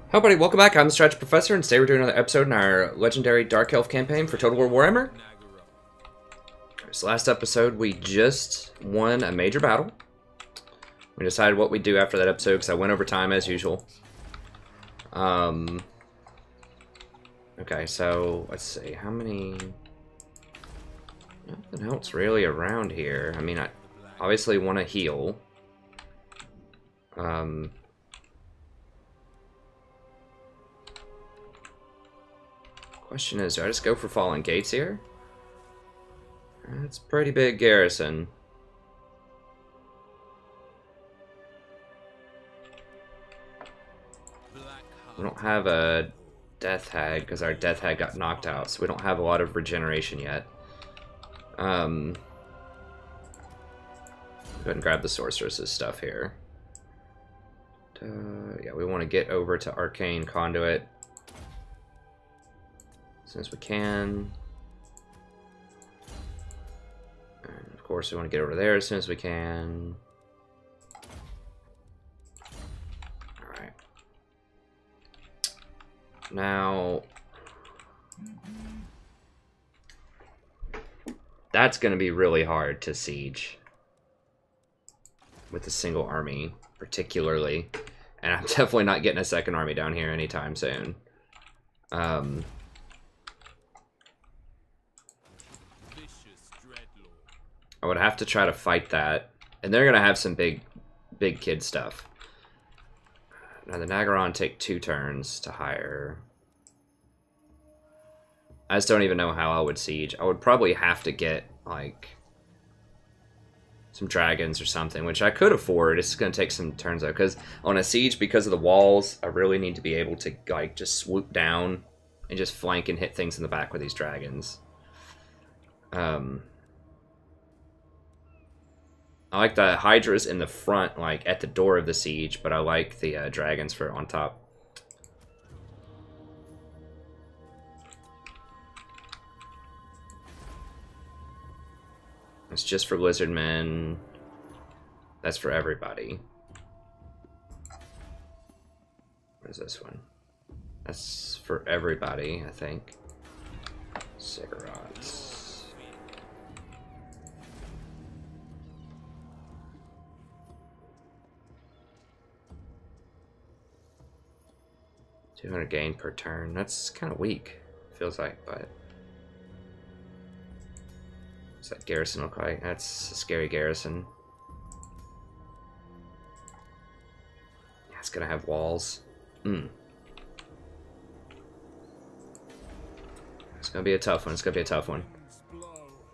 Hello everybody, welcome back. I'm the Strategy Professor, and today we're doing another episode in our legendary Dark Elf campaign for Total War Warhammer. This last episode, we just won a major battle. We decided what we'd do after that episode, because I went over time as usual. Okay, so, let's see, how many... Nothing else really around here. I mean, I obviously want to heal. Question is, do I just go for Fallen Gates here? That's a pretty big garrison. We don't have a Death Hag, because our Death Hag got knocked out, so we don't have a lot of regeneration yet. Go ahead and grab the Sorceress's stuff here. Yeah, we want to get over to Arcane Conduit as soon as we can. And of course, we want to get over there as soon as we can. Alright. Now, that's going to be really hard to siege with a single army, particularly. And I'm definitely not getting a second army down here anytime soon. I would have to try to fight that. And they're going to have some big kid stuff. Now the Nagaron take 2 turns to hire. I just don't even know how I would siege. I would probably have to get, like, some dragons or something, which I could afford. It's going to take some turns, though, because on a siege, because of the walls, I really need to be able to, like, just swoop down and just flank and hit things in the back with these dragons. I like the Hydras in the front, like, at the door of the siege, but I like the dragons for on top. It's just for Lizardmen. That's for everybody. What is this one? That's for everybody, I think. Cigarettes. 200 gain per turn. That's kind of weak, feels like, but... What's that garrison look like? That's a scary garrison. Yeah, it's gonna have walls. It's gonna be a tough one. It's gonna be a tough one.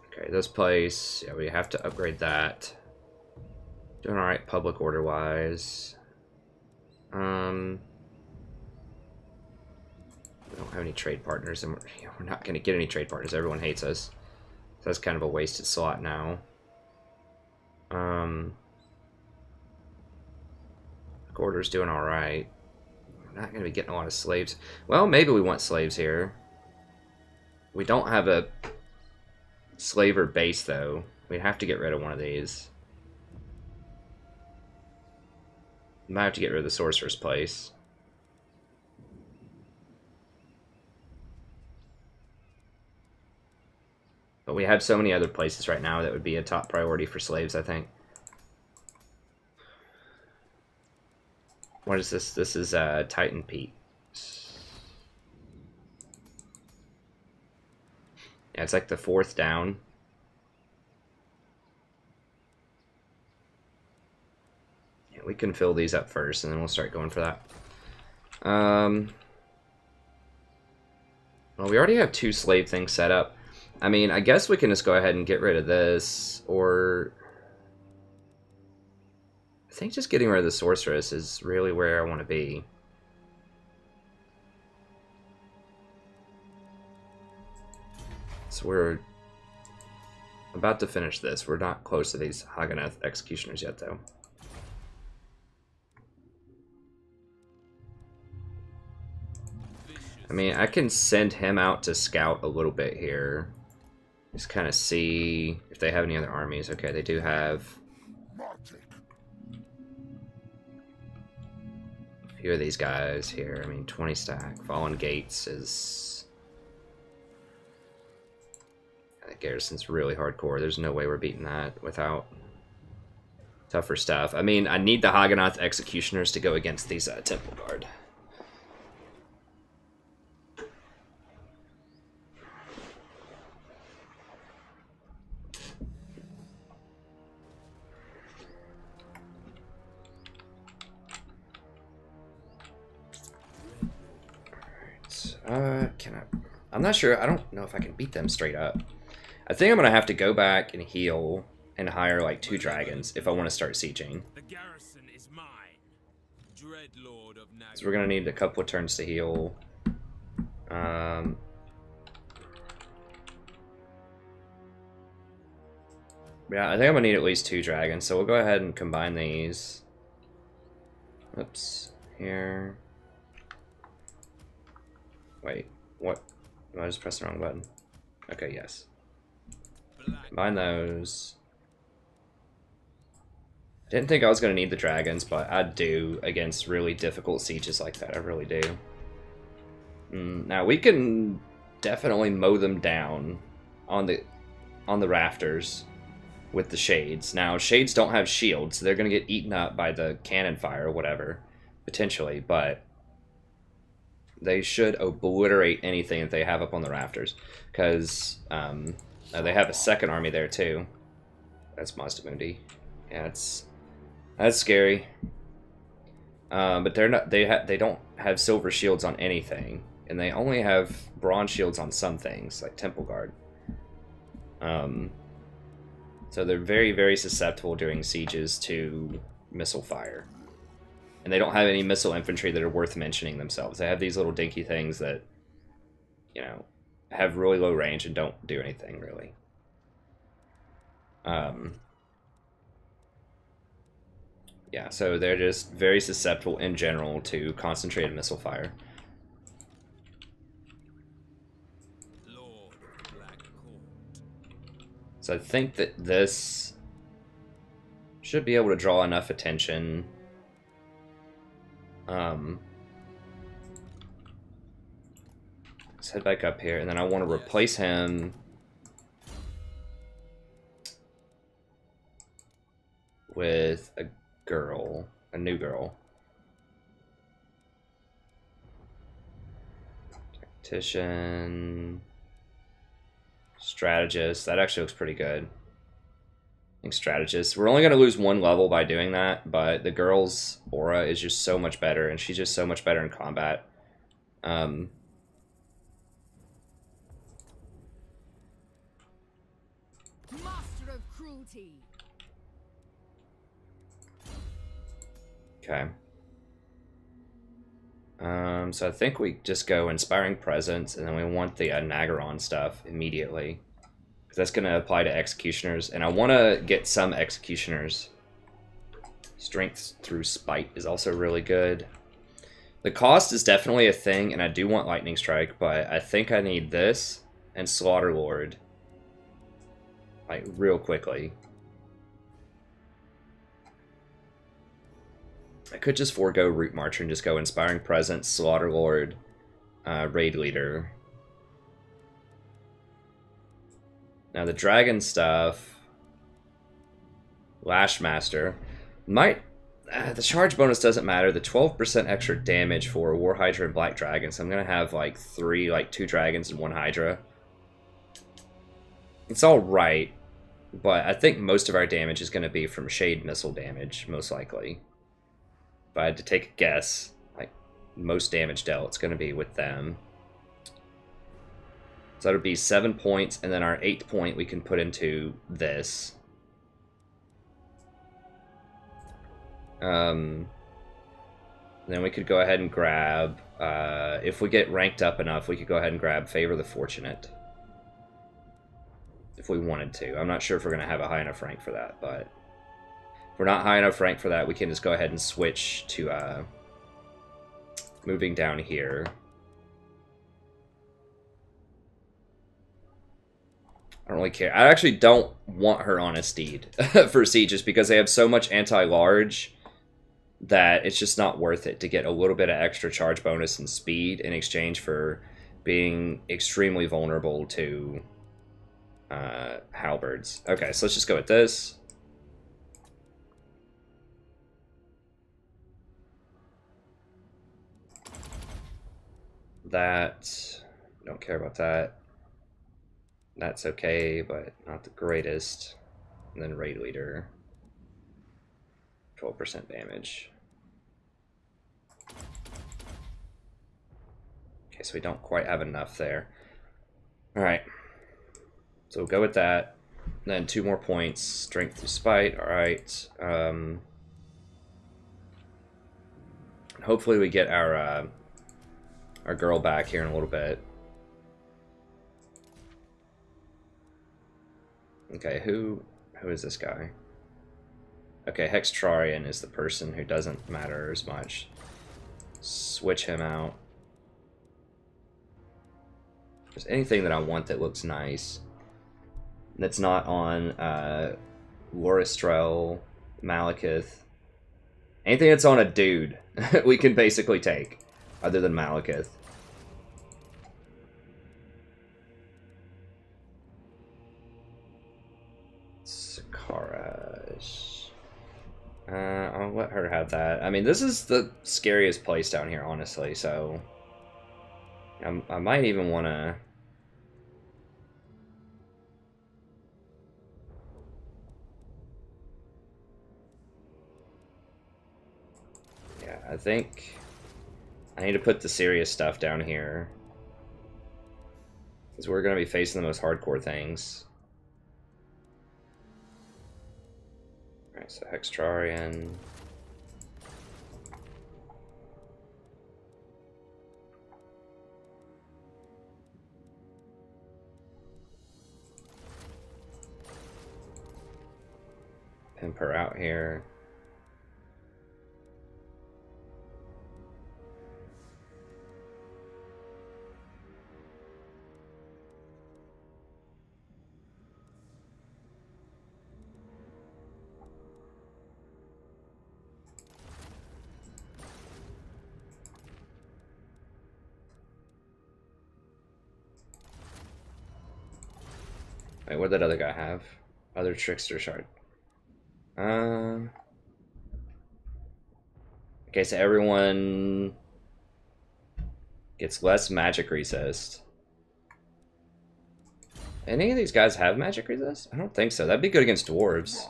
Okay, this place. Yeah, we have to upgrade that. Doing alright public order wise. We don't have any trade partners, and we're not going to get any trade partners. Everyone hates us. So that's kind of a wasted slot now. Order's doing alright. We're not going to be getting a lot of slaves. Well, maybe we want slaves here. We don't have a slaver base, though. We'd have to get rid of one of these. Might have to get rid of the sorcerer's place. But we have so many other places right now that would be a top priority for slaves, I think. What is this? This is Titan Peak. Yeah, it's like the 4th down. Yeah, we can fill these up first, and then we'll start going for that. Well, we already have 2 slave things set up. I mean, I guess we can just go ahead and get rid of this, or... I think just getting rid of the sorceress is really where I want to be. So we're about to finish this. We're not close to these Haganeth executioners yet, though. I mean, I can send him out to scout a little bit here. Just kind of see if they have any other armies. Okay, they do have few of these guys here. I mean, 20 stack. Fallen Gates is... That garrison's really hardcore. There's no way we're beating that without tougher stuff. I mean, I need the Hagganath Executioners to go against these Temple Guard. I'm not sure. I don't know if I can beat them straight up. I think I'm gonna have to go back and heal and hire like 2 dragons if I want to start sieging. The garrison is mine. Dreadlord of Nag. So we're gonna need a couple of turns to heal. Yeah, I think I'm gonna need at least 2 dragons. So we'll go ahead and combine these. Oops, here. Wait, what? I just pressed the wrong button. Okay, yes. Combine those. I didn't think I was going to need the dragons, but I do against really difficult sieges like that. I really do. Now we can definitely mow them down on the rafters with the shades. Now shades don't have shields, so they're going to get eaten up by the cannon fire or whatever, potentially, but they should obliterate anything that they have up on the rafters, because they have a second army there too. That's Mazdamundi. Yeah, that's scary. But they're not. They don't have silver shields on anything, and they only have bronze shields on some things, like Temple Guard. So they're very, very susceptible during sieges to missile fire. And they don't have any missile infantry that are worth mentioning themselves. They have these little dinky things that, you know, have really low range and don't do anything, really. Yeah, so they're just very susceptible in general to concentrated missile fire. So I think that this should be able to draw enough attention. Let's head back up here, and then I want to replace him with a girl, a new girl. Tactician, strategist. That actually looks pretty good. I think strategist. We're only going to lose 1 level by doing that, but the girl's aura is just so much better, and she's just so much better in combat. Master of cruelty. Okay. So I think we just go Inspiring Presence, and then we want the Nagaron stuff immediately. Because that's going to apply to Executioners, and I want to get some Executioners. Strength through Spite is also really good. The cost is definitely a thing, and I do want Lightning Strike, but I think I need this and Slaughter Lord. Like, real quickly. I could just forego Root Marcher and just go Inspiring Presence, Slaughter Lord, Raid Leader. Now the dragon stuff, Lashmaster, might, the charge bonus doesn't matter. The 12% extra damage for War Hydra and Black Dragon, so I'm gonna have like 2 dragons and 1 Hydra. It's all right, but I think most of our damage is gonna be from Shade Missile damage, most likely. If I had to take a guess, like most damage dealt, it's gonna be with them. So that would be 7 points, and then our 8th point we can put into this. Then we could go ahead and grab, if we get ranked up enough, we could go ahead and grab Favor the Fortunate. If we wanted to. I'm not sure if we're going to have a high enough rank for that, but if we're not high enough rank for that, we can just go ahead and switch to moving down here. I don't really care. I actually don't want her on a steed for sieges because they have so much anti-large that it's just not worth it to get a little bit of extra charge bonus and speed in exchange for being extremely vulnerable to halberds. Okay, so let's just go with this. That, don't care about that. That's okay, but not the greatest. And then raid leader, 12% damage. Okay, so we don't quite have enough there. All right, so we'll go with that. Then 2 more points, strength through spite. All right. Hopefully we get our girl back here in a little bit. Okay, who is this guy? Okay, Hextrarian is the person who doesn't matter as much. Switch him out. If there's anything that I want that looks nice that's not on Lorsitel, Malekith. Anything that's on a dude, we can basically take, other than Malekith. Sakara. I'll let her have that. I mean, this is the scariest place down here, honestly, so I might even want to... Yeah, I think I need to put the serious stuff down here, because we're going to be facing the most hardcore things. Alright, so Hextrarian. Pimp her out here. Wait, what did that other guy have? Other trickster shard. Okay, so everyone gets less magic resist. Any of these guys have magic resist? I don't think so. That'd be good against dwarves.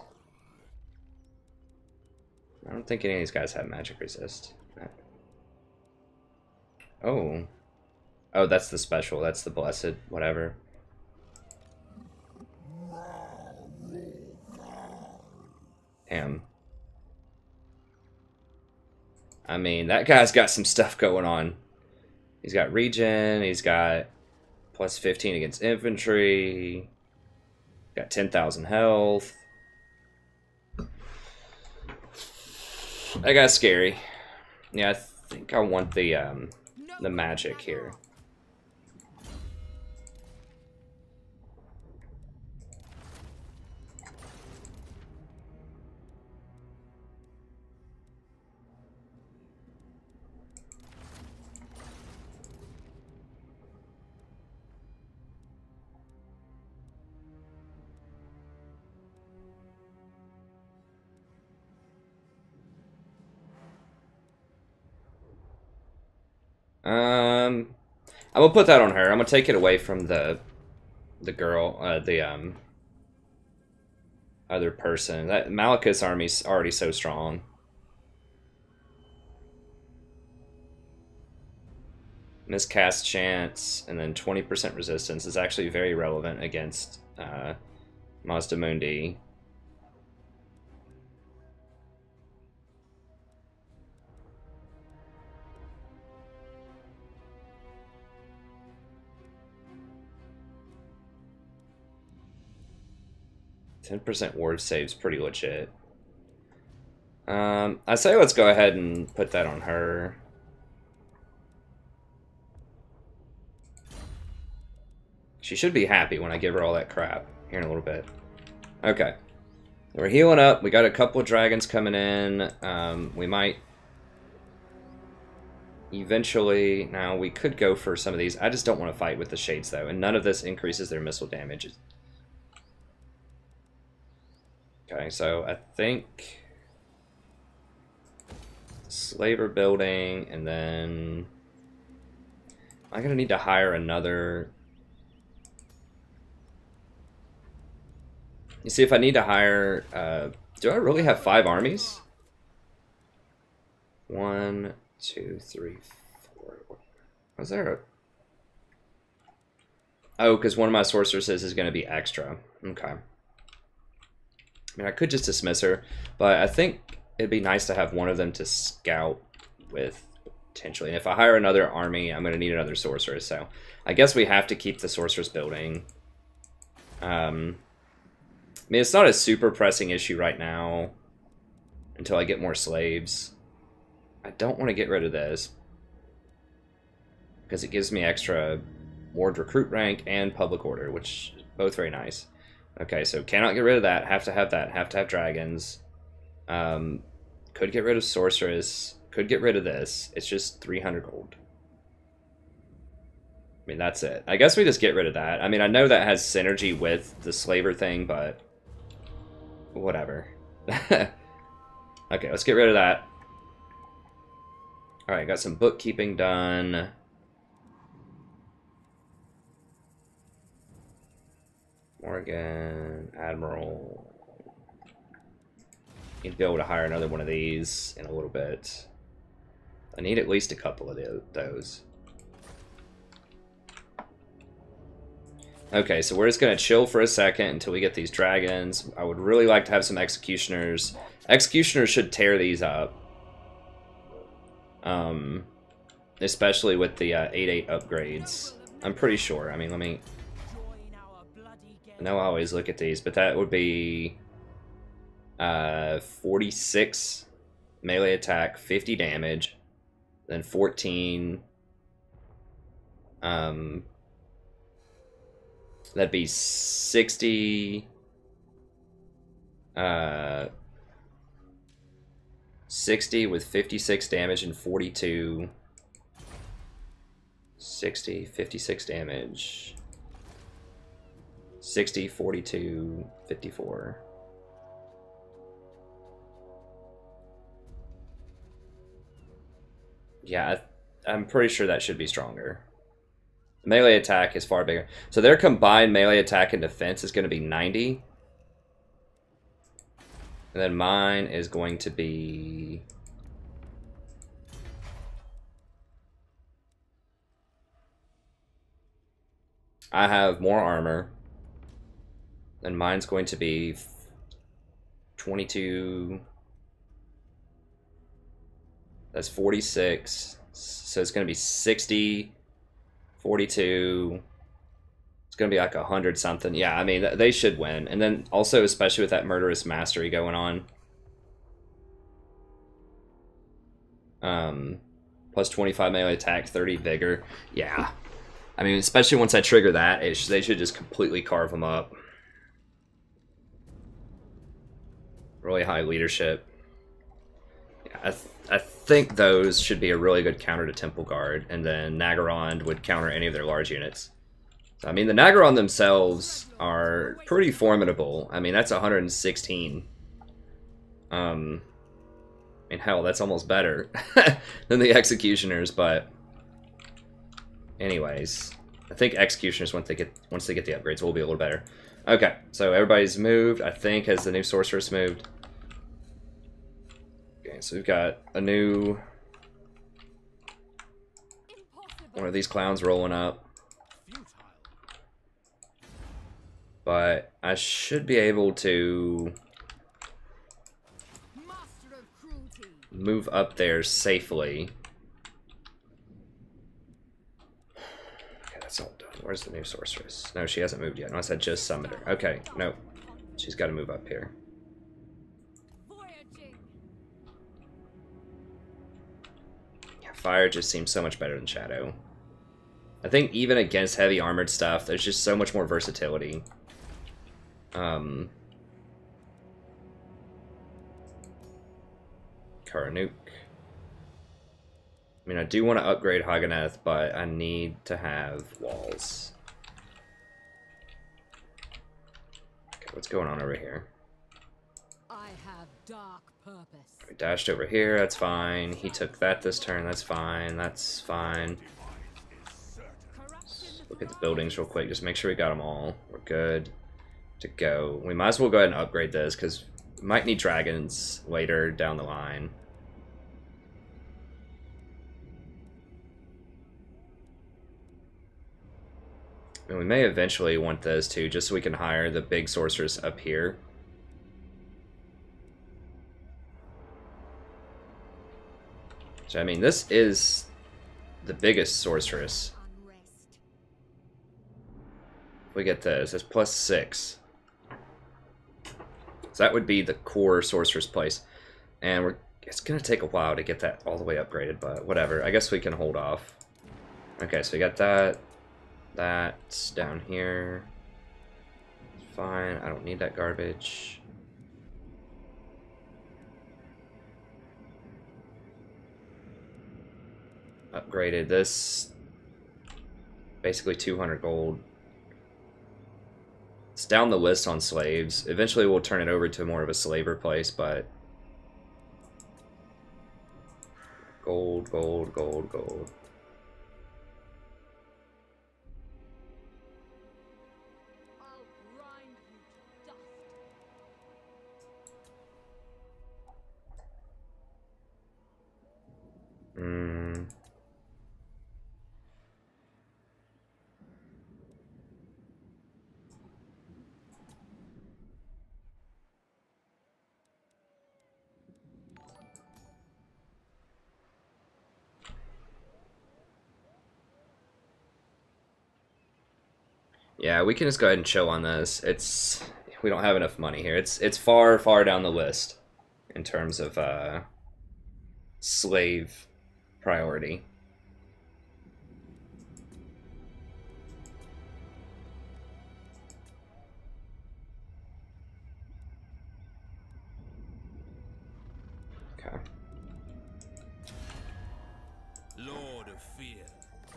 I don't think any of these guys have magic resist. Oh. Oh, that's the special. That's the blessed, whatever. Damn. I mean, that guy's got some stuff going on. He's got regen, he's got plus 15 against infantry, got 10,000 health. That guy's scary. Yeah, I think I want the magic here. I will put that on her. I'm gonna take it away from the girl, the other person. That Malekith's army's already so strong. Miscast chance and then 20% resistance is actually very relevant against Mazda Mundi. %10 ward save's pretty legit. I say let's go ahead and put that on her. She should be happy when I give her all that crap here in a little bit. Okay. We're healing up. We got a couple of dragons coming in. We might eventually... Now, we could go for some of these. I just don't want to fight with the Shades, though. And none of this increases their missile damage. Okay, so I think... Slaver building, and then... I'm going to need to hire another... You see, if I need to hire... do I really have 5 armies? 1, 2, 3, 4... Was there a... Oh, because one of my sorceresses is going to be extra. Okay. I mean, I could just dismiss her, but I think it'd be nice to have one of them to scout with, potentially. And if I hire another army, I'm going to need another sorceress, so... I guess we have to keep the sorceress building. I mean, it's not a super pressing issue right now until I get more slaves. I don't want to get rid of this because it gives me extra ward recruit rank and public order, which is both very nice. Okay, so cannot get rid of that. Have to have that. Have to have dragons. Could get rid of sorceress. Could get rid of this. It's just 300 gold. I mean, that's it. I guess we just get rid of that. I mean, I know that has synergy with the slaver thing, but whatever. Okay, let's get rid of that. Alright, got some bookkeeping done. Morgan, Admiral. Need to be able to hire another one of these in a little bit. I need at least a couple of those. Okay, so we're just going to chill for a second until we get these dragons. I would really like to have some executioners. Executioners should tear these up. Especially with the 8/8 upgrades. I'm pretty sure. I mean, let me... I know I always look at these, but that would be 46 melee attack, 50 damage, then 14... That'd be 60... 60 with 56 damage and 42... 60, 56 damage... 60, 42, 54... Yeah, I'm pretty sure that should be stronger. Melee attack is far bigger. So their combined melee attack and defense is going to be 90. And then mine is going to be... I have more armor. And mine's going to be 22... That's 46. So it's going to be 60... 42. It's gonna be like 100 something. Yeah, I mean they should win. And then also, especially with that murderous mastery going on, plus 25 melee attack, 30 vigor. Yeah, I mean, especially once I trigger that, they should just completely carve them up. Really high leadership. Yeah, I think those should be a really good counter to Temple Guard, and then Naggarond would counter any of their large units. So, I mean, the Naggarond themselves are pretty formidable. I mean, that's 116. I mean, hell, that's almost better than the Executioners, but anyways, I think Executioners, once they get the upgrades, will be a little better. Okay, so everybody's moved, I think, has the new Sorceress moved. So we've got a new one of these clowns rolling up, but I should be able to move up there safely. Okay, that's all done. Where's the new sorceress? No, she hasn't moved yet. Unless I just summoned her. Okay, no, she's got to move up here. Fire just seems so much better than Shadow. I think even against heavy armored stuff, there's just so much more versatility. Karanuk. I mean, I do want to upgrade Haganeth, but I need to have walls. Okay, what's going on over here? I have dark purpose. We dashed over here, that's fine. He took that this turn, that's fine. That's fine. Look at the buildings real quick, just make sure we got them all. We're good to go. We might as well go ahead and upgrade this, because we might need dragons later down the line. And we may eventually want those too, just so we can hire the big sorceress up here. So, I mean, this is the biggest sorceress. If we get this, it's +6. So that would be the core sorceress place. And it's going to take a while to get that all the way upgraded, but whatever. I guess we can hold off. Okay, so we got that. That's down here. Fine, I don't need that garbage. Upgraded this. Basically 200 gold. It's down the list on slaves. Eventually we'll turn it over to more of a slaver place, but... Gold, gold, gold, gold. Yeah, we can just go ahead and chill on this. We don't have enough money here. It's far, far down the list in terms of slave priority. Okay. Lord of Fear,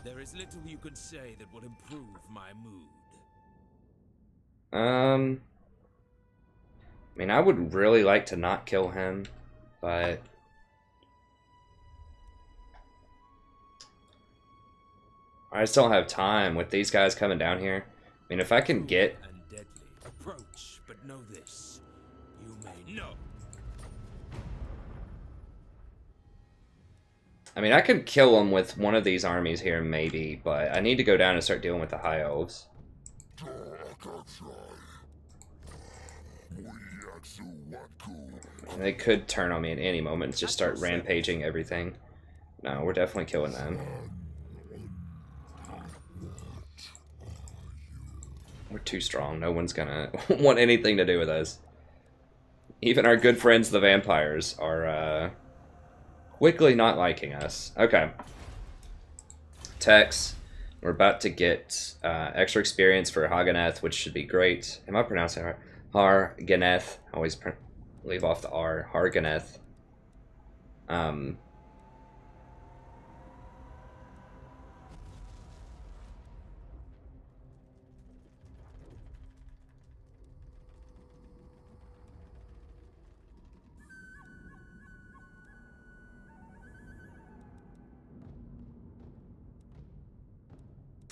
there is little you could say that would improve my mood. I mean, I would really like to not kill him, but I just don't have time with these guys coming down here. I mean, if I can get... And deadly. Approach, but know this. You may know. I mean, I could kill him with one of these armies here, maybe, but I need to go down and start dealing with the High Elves. And they could turn on me at any moment and just start rampaging everything. No, we're definitely killing them. We're too strong. No one's gonna want anything to do with us. Even our good friends, the vampires, are quickly not liking us. Okay. Tex. We're about to get extra experience for Haganeth, which should be great. Am I pronouncing it right? Harganeth. I always leave off the R. Harganeth.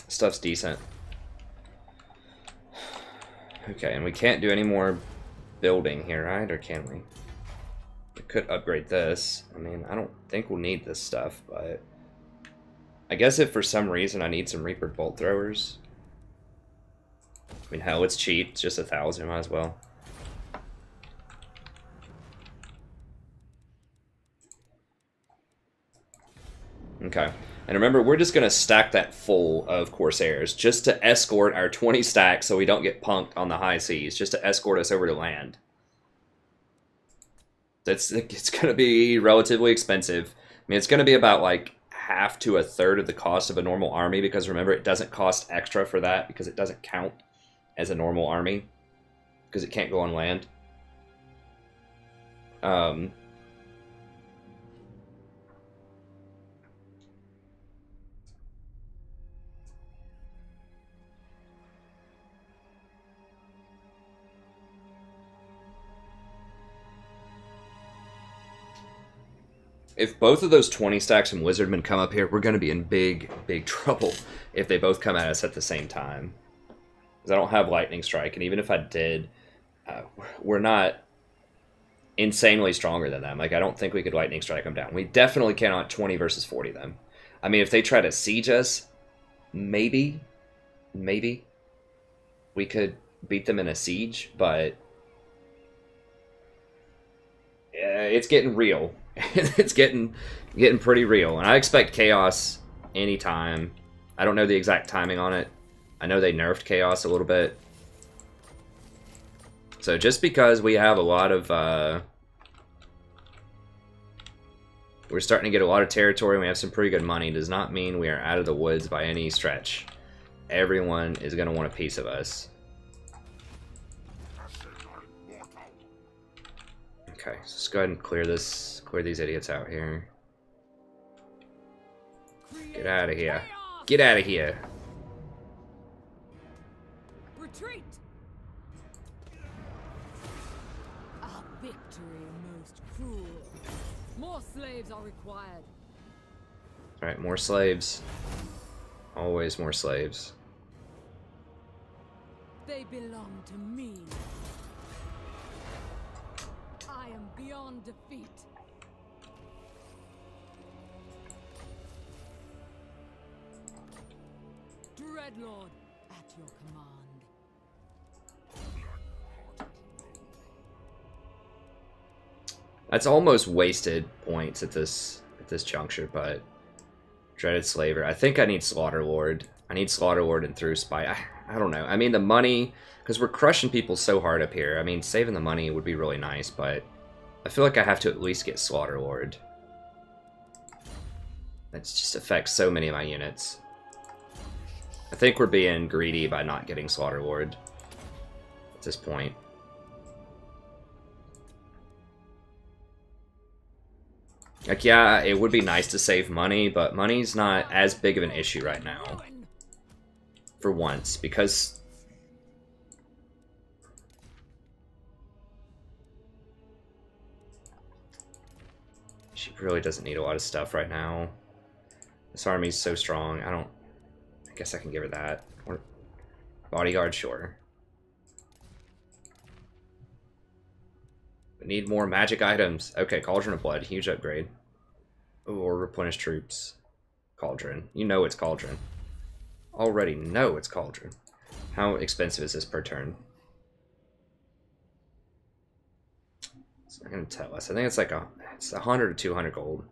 Stuff's decent. Okay, and we can't do any more building here, right? Or can we? We could upgrade this. I mean, I don't think we'll need this stuff, but... I guess if for some reason I need some Reaper Bolt Throwers... I mean, hell, it's cheap. It's just 1,000, might as well. Okay. And remember, we're just going to stack that full of Corsairs just to escort our 20 stacks so we don't get punked on the high seas, just to escort us over to land. It's going to be relatively expensive. I mean, it's going to be about like half to a third of the cost of a normal army, because remember, it doesn't cost extra for that because it doesn't count as a normal army because it can't go on land. If both of those 20 stacks from Wizardmen come up here, we're going to be in big, big trouble if they both come at us at the same time. Because I don't have Lightning Strike, and even if I did, we're not insanely stronger than them. Like, I don't think we could Lightning Strike them down. We definitely cannot 20 versus 40 them. I mean, if they try to siege us, maybe we could beat them in a siege, but it's getting real. It's getting pretty real, and I expect chaos anytime. I don't know the exact timing on it. I know they nerfed chaos a little bit. So just because we have a lot of we're starting to get a lot of territory and we have some pretty good money does not mean we are out of the woods by any stretch. Everyone is going to want a piece of us. Okay, so let's go ahead and clear these idiots out here. Get out of here. Get out of here. Retreat. Our victory most cruel. More slaves are required. Alright, more slaves. Always more slaves. They belong to me. I am beyond defeat. Dreadlord, at your command. That's almost wasted points at this juncture, but Dreaded Slaver. I think I need Slaughterlord. I need Slaughterlord and Through Spite. I don't know. I mean, the money, because we're crushing people so hard up here. I mean, saving the money would be really nice, but I feel like I have to at least get Slaughterlord. That just affects so many of my units. I think we're being greedy by not getting Slaughterlord at this point. Like, yeah, it would be nice to save money, but money's not as big of an issue right now. For once, because she really doesn't need a lot of stuff right now. This army's so strong. I guess I can give her that. Or bodyguard, sure. We need more magic items. Okay, Cauldron of Blood, huge upgrade. Ooh, or replenish troops. Cauldron. You know it's Cauldron. Already know it's Cauldron. How expensive is this per turn? It's not gonna tell us. I think it's like it's 100 or 200 gold.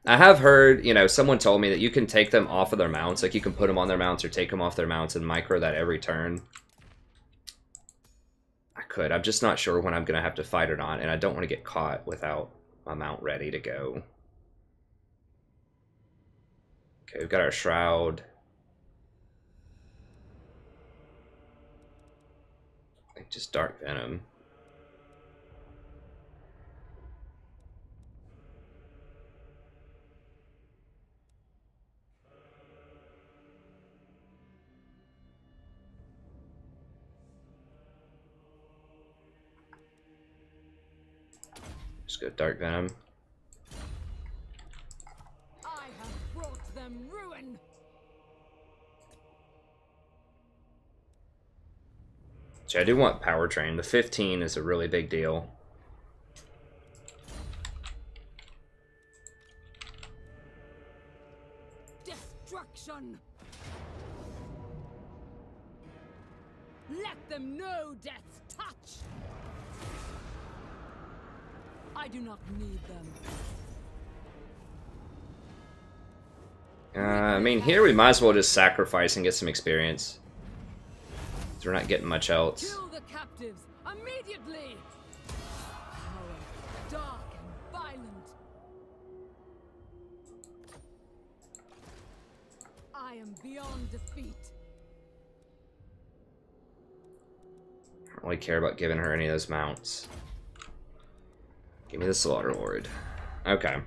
I have heard, you know, someone told me that you can take them off of their mounts, like you can put them on their mounts or take them off their mounts and micro that every turn. I could. I'm just not sure when I'm gonna have to fight or not, and I don't want to get caught without my mount ready to go. Okay, we've got our Shroud. Just Dark Venom. Just go Dark Venom. I have brought them ruin. I do want Powertrain. The 15 is a really big deal. Destruction. Let them know death's touch. I do not need them. I mean, here we might as well just sacrifice and get some experience. We're not getting much else. Kill the captives immediately. Power, dark and violent. I am beyond defeat. I don't really care about giving her any of those mounts. Give me the Slaughterlord. Okay.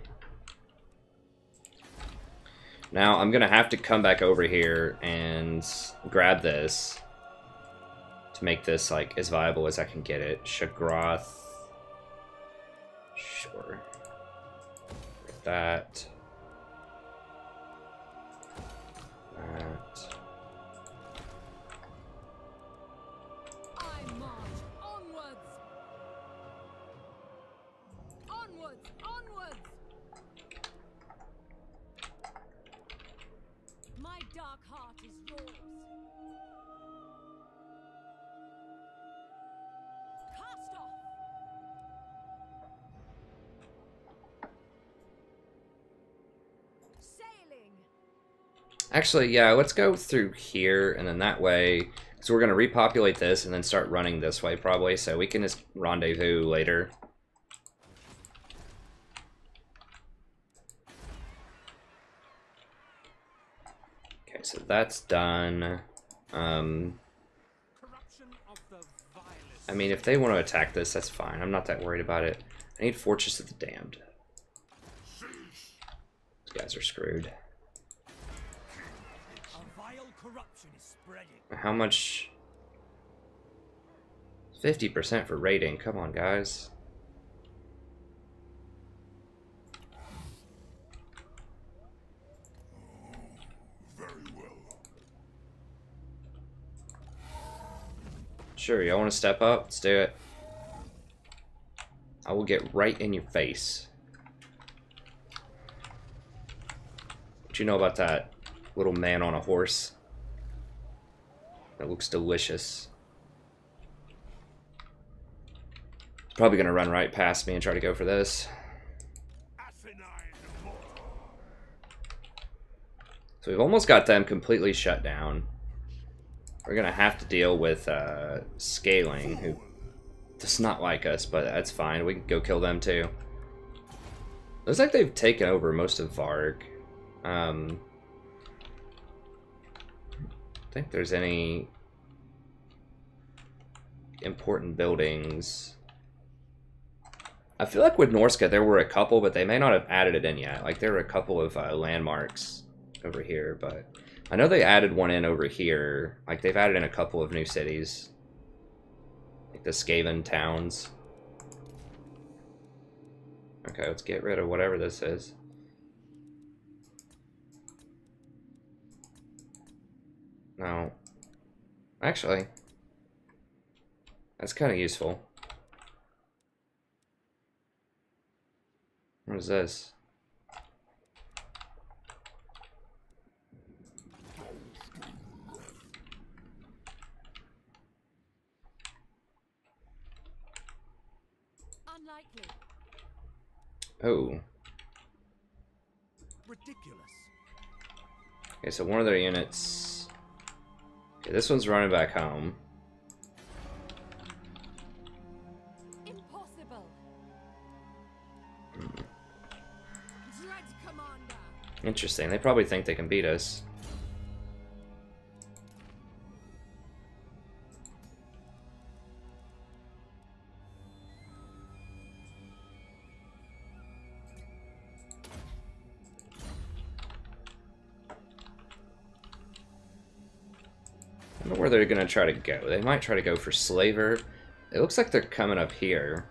Now I'm gonna have to come back over here and grab this to make this like as viable as I can get it. Shagroth. Sure. That. That. I march onwards. Onwards, onwards. My dark heart is yours. Cast off. Sailing. Actually, yeah, let's go through here, and then that way, so we're going to repopulate this and then start running this way probably, so we can just rendezvous later. Okay, so that's done. I mean, if they want to attack this, that's fine. I'm not that worried about it. I need Fortress of the Damned. These guys are screwed. How much? 50% for rating. Come on, guys. Very well. Sure, y'all want to step up? Let's do it. I will get right in your face. What you know about that little man on a horse? That looks delicious. He's probably gonna run right past me and try to go for this. So we've almost got them completely shut down. We're gonna have to deal with Scaling, who does not like us, but that's fine. We can go kill them too. Looks like they've taken over most of Varg. I think there's any important buildings. I feel like with Norska there were a couple, but they may not have added it in yet. Like there were a couple of landmarks over here, but I know they added one in over here. Like they've added in a couple of new cities, like the Skaven towns. Okay, let's get rid of whatever this is. No. Actually, that's kind of useful. What is this? Unlikely. Oh. Ridiculous. Okay, so one of their units. Okay, this one's running back home. Impossible. Dread commander. Interesting. They probably think they can beat us. I don't know where they're gonna try to go. They might try to go for Slaver. It looks like they're coming up here.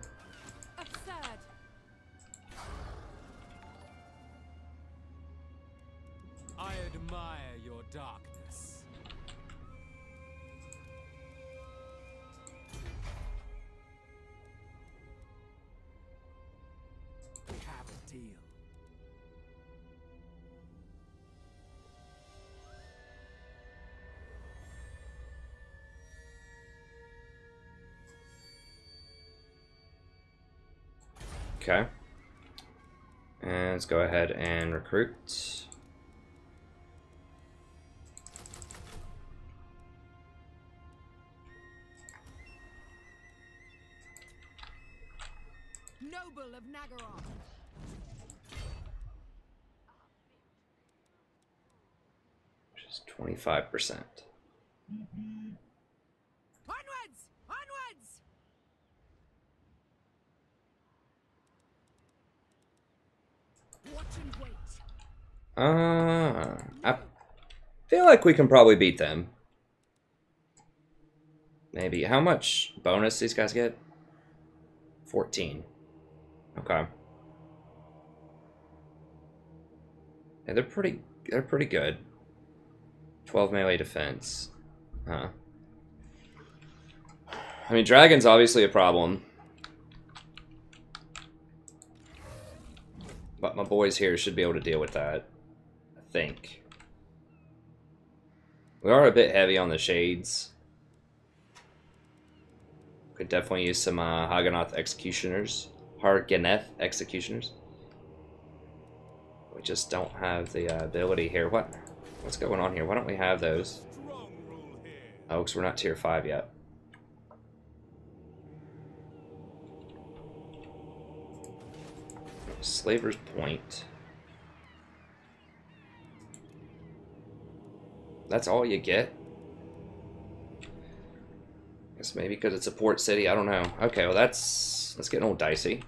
Absurd. I admire your darkness. We have a deal. Okay. And let's go ahead and recruit. Noble of Nagaroth. Which is 25%. Onwards! Onwards! Watch and wait. I feel like we can probably beat them. Maybe. How much bonus these guys get? 14. Okay. And they're pretty good. 12 melee defense. Huh. I mean, dragon's obviously a problem. But my boys here should be able to deal with that. I think. We are a bit heavy on the shades. Could definitely use some Haganeth executioners. Harganeth executioners. We just don't have the ability here. What's going on here? Why don't we have those? Oh, because we're not tier 5 yet. Slaver's Point. That's all you get? Guess maybe because it's a port city, I don't know. Okay, well that's getting a little dicey.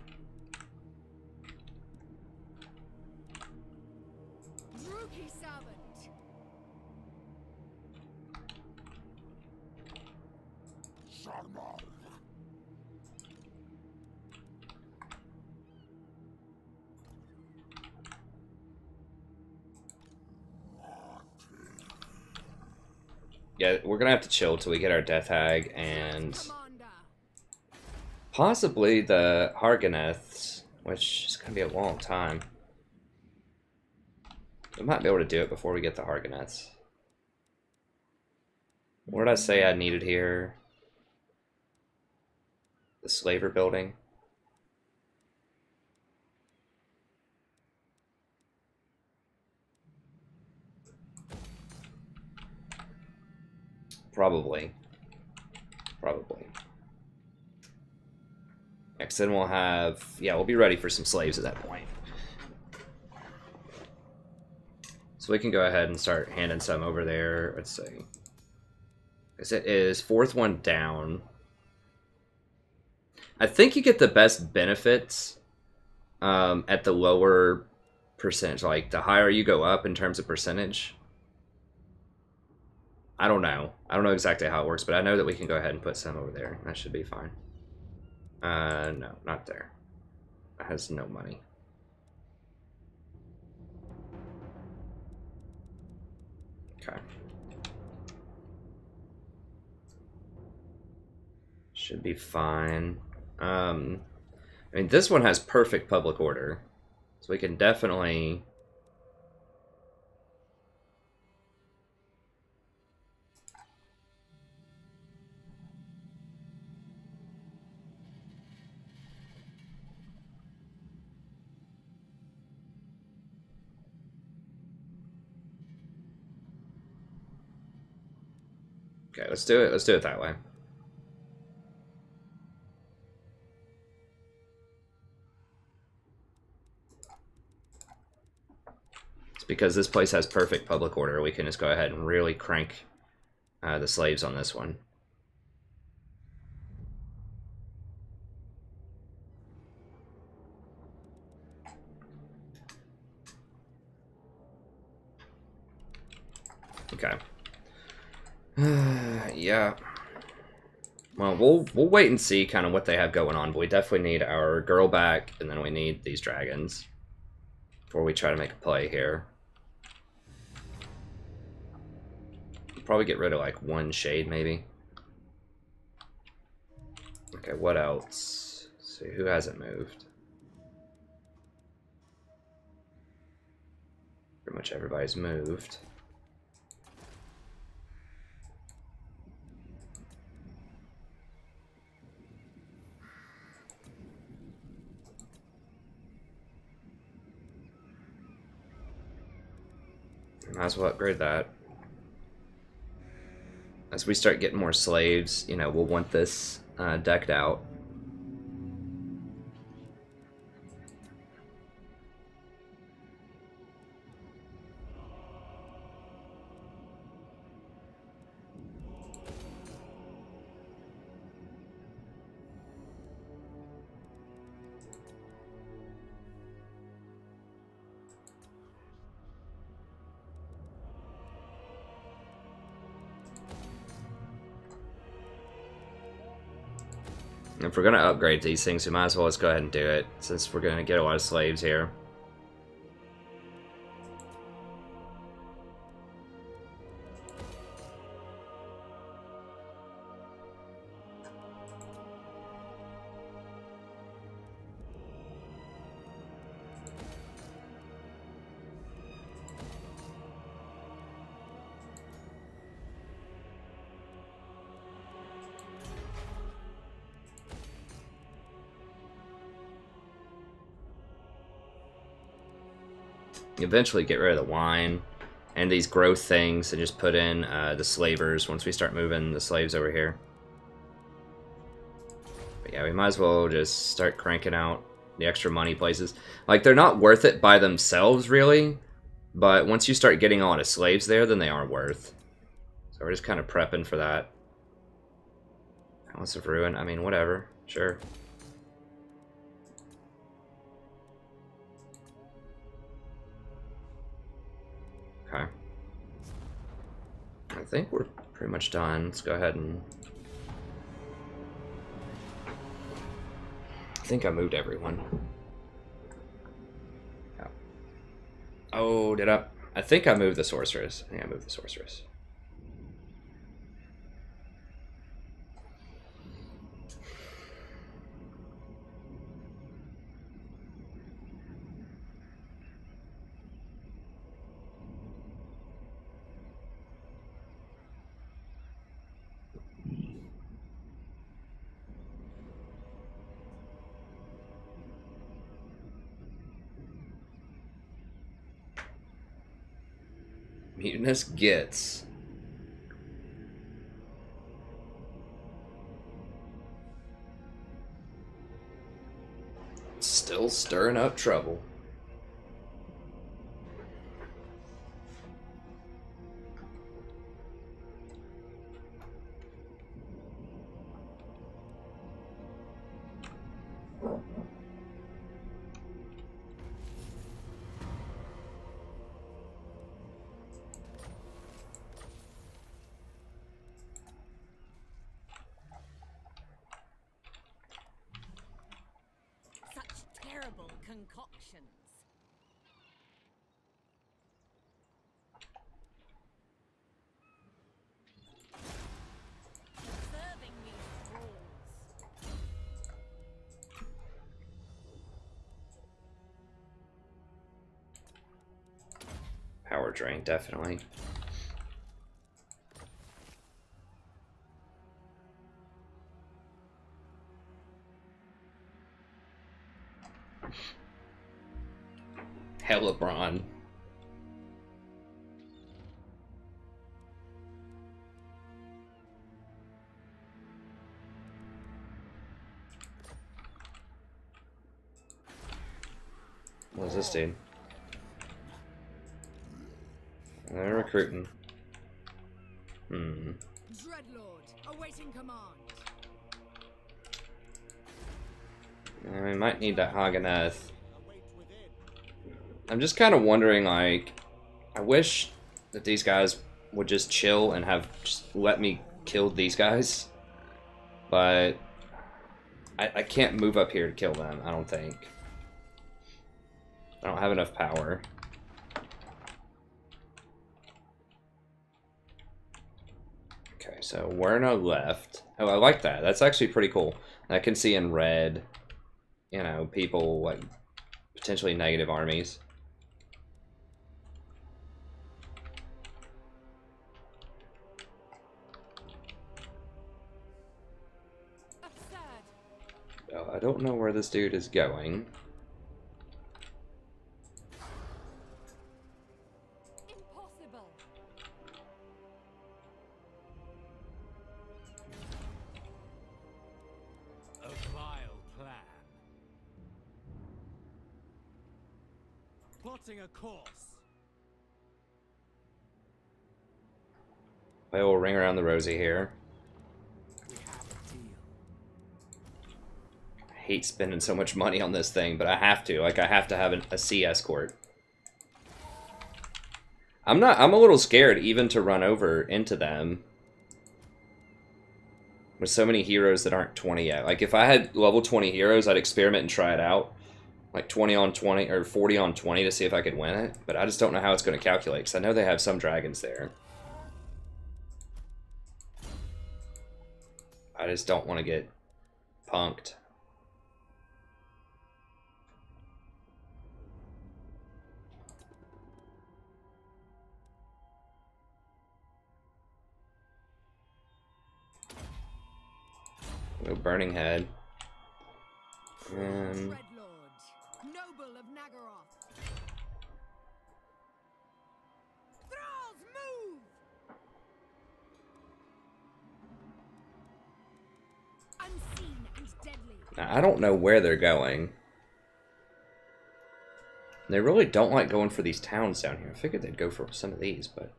Yeah, we're gonna have to chill till we get our Death Hag and possibly the Harganeths, which is gonna be a long time. We might be able to do it before we get the Harganeths. What did I say I needed here? The Slaver building. Probably. Next, then we'll have... Yeah, we'll be ready for some slaves at that point. So we can go ahead and start handing some over there. Let's see. Because it is 4th one down. I think you get the best benefits at the lower percentage. Like, the higher you go up in terms of percentage. I don't know. I don't know exactly how it works, but I know that we can go ahead and put some over there. That should be fine. No, not there. That has no money. Okay. Should be fine. I mean, this one has perfect public order. So we can definitely... Okay, let's do it. Let's do it that way. It's because this place has perfect public order. We can just go ahead and really crank the slaves on this one. Okay. Yeah. Well, we'll wait and see kind of what they have going on, but we definitely need our girl back, and then we need these dragons before we try to make a play here. Probably get rid of like one shade, maybe. Okay, what else? Let's see, who hasn't moved? Pretty much everybody's moved. Might as well upgrade that. As we start getting more slaves, you know, we'll want this decked out. If we're going to upgrade these things, we might as well just go ahead and do it, since we're going to get a lot of slaves here. eventually get rid of the wine and these growth things and just put in the slavers once we start moving the slaves over here. But yeah, we might as well just start cranking out the extra money places. Like, they're not worth it by themselves, really, but once you start getting a lot of slaves there, then they are worth. So we're just kind of prepping for that. House of Ruin, I mean, whatever, sure. Okay. I think we're pretty much done. Let's go ahead and... I think I moved everyone. Yeah. Oh, did I? I think I moved the sorceress. I think I moved the sorceress. Mutinous gets. Still stirring up trouble. Concoctions. Serving these rules. Power drain, definitely. Helibron. What is this dude? They're recruiting. Dreadlord, awaiting command. We might need that Haganeth. I'm just kind of wondering, like, I wish that these guys would just chill and have just let me kill these guys, but I can't move up here to kill them, I don't think. I don't have enough power. Okay, so Werna left. Oh, I like that. That's actually pretty cool. I can see in red, you know, people, like, potentially negative armies. Oh, I don't know where this dude is going. Impossible. A vile plan. Plotting a course. I will ring around the rosy here. We have a deal. I hate spending so much money on this thing, but I have to. Like, I have to have a sea escort. I'm a little scared even to run over into them. With so many heroes that aren't 20 yet. Like, if I had level 20 heroes, I'd experiment and try it out. Like 20 on 20, or 40 on 20 to see if I could win it. But I just don't know how it's going to calculate, because I know they have some dragons there. I just don't want to get punked. No Burning Head. And Dreadlord, noble of Nagaroth. I don't know where they're going. They really don't like going for these towns down here. I figured they'd go for some of these, but...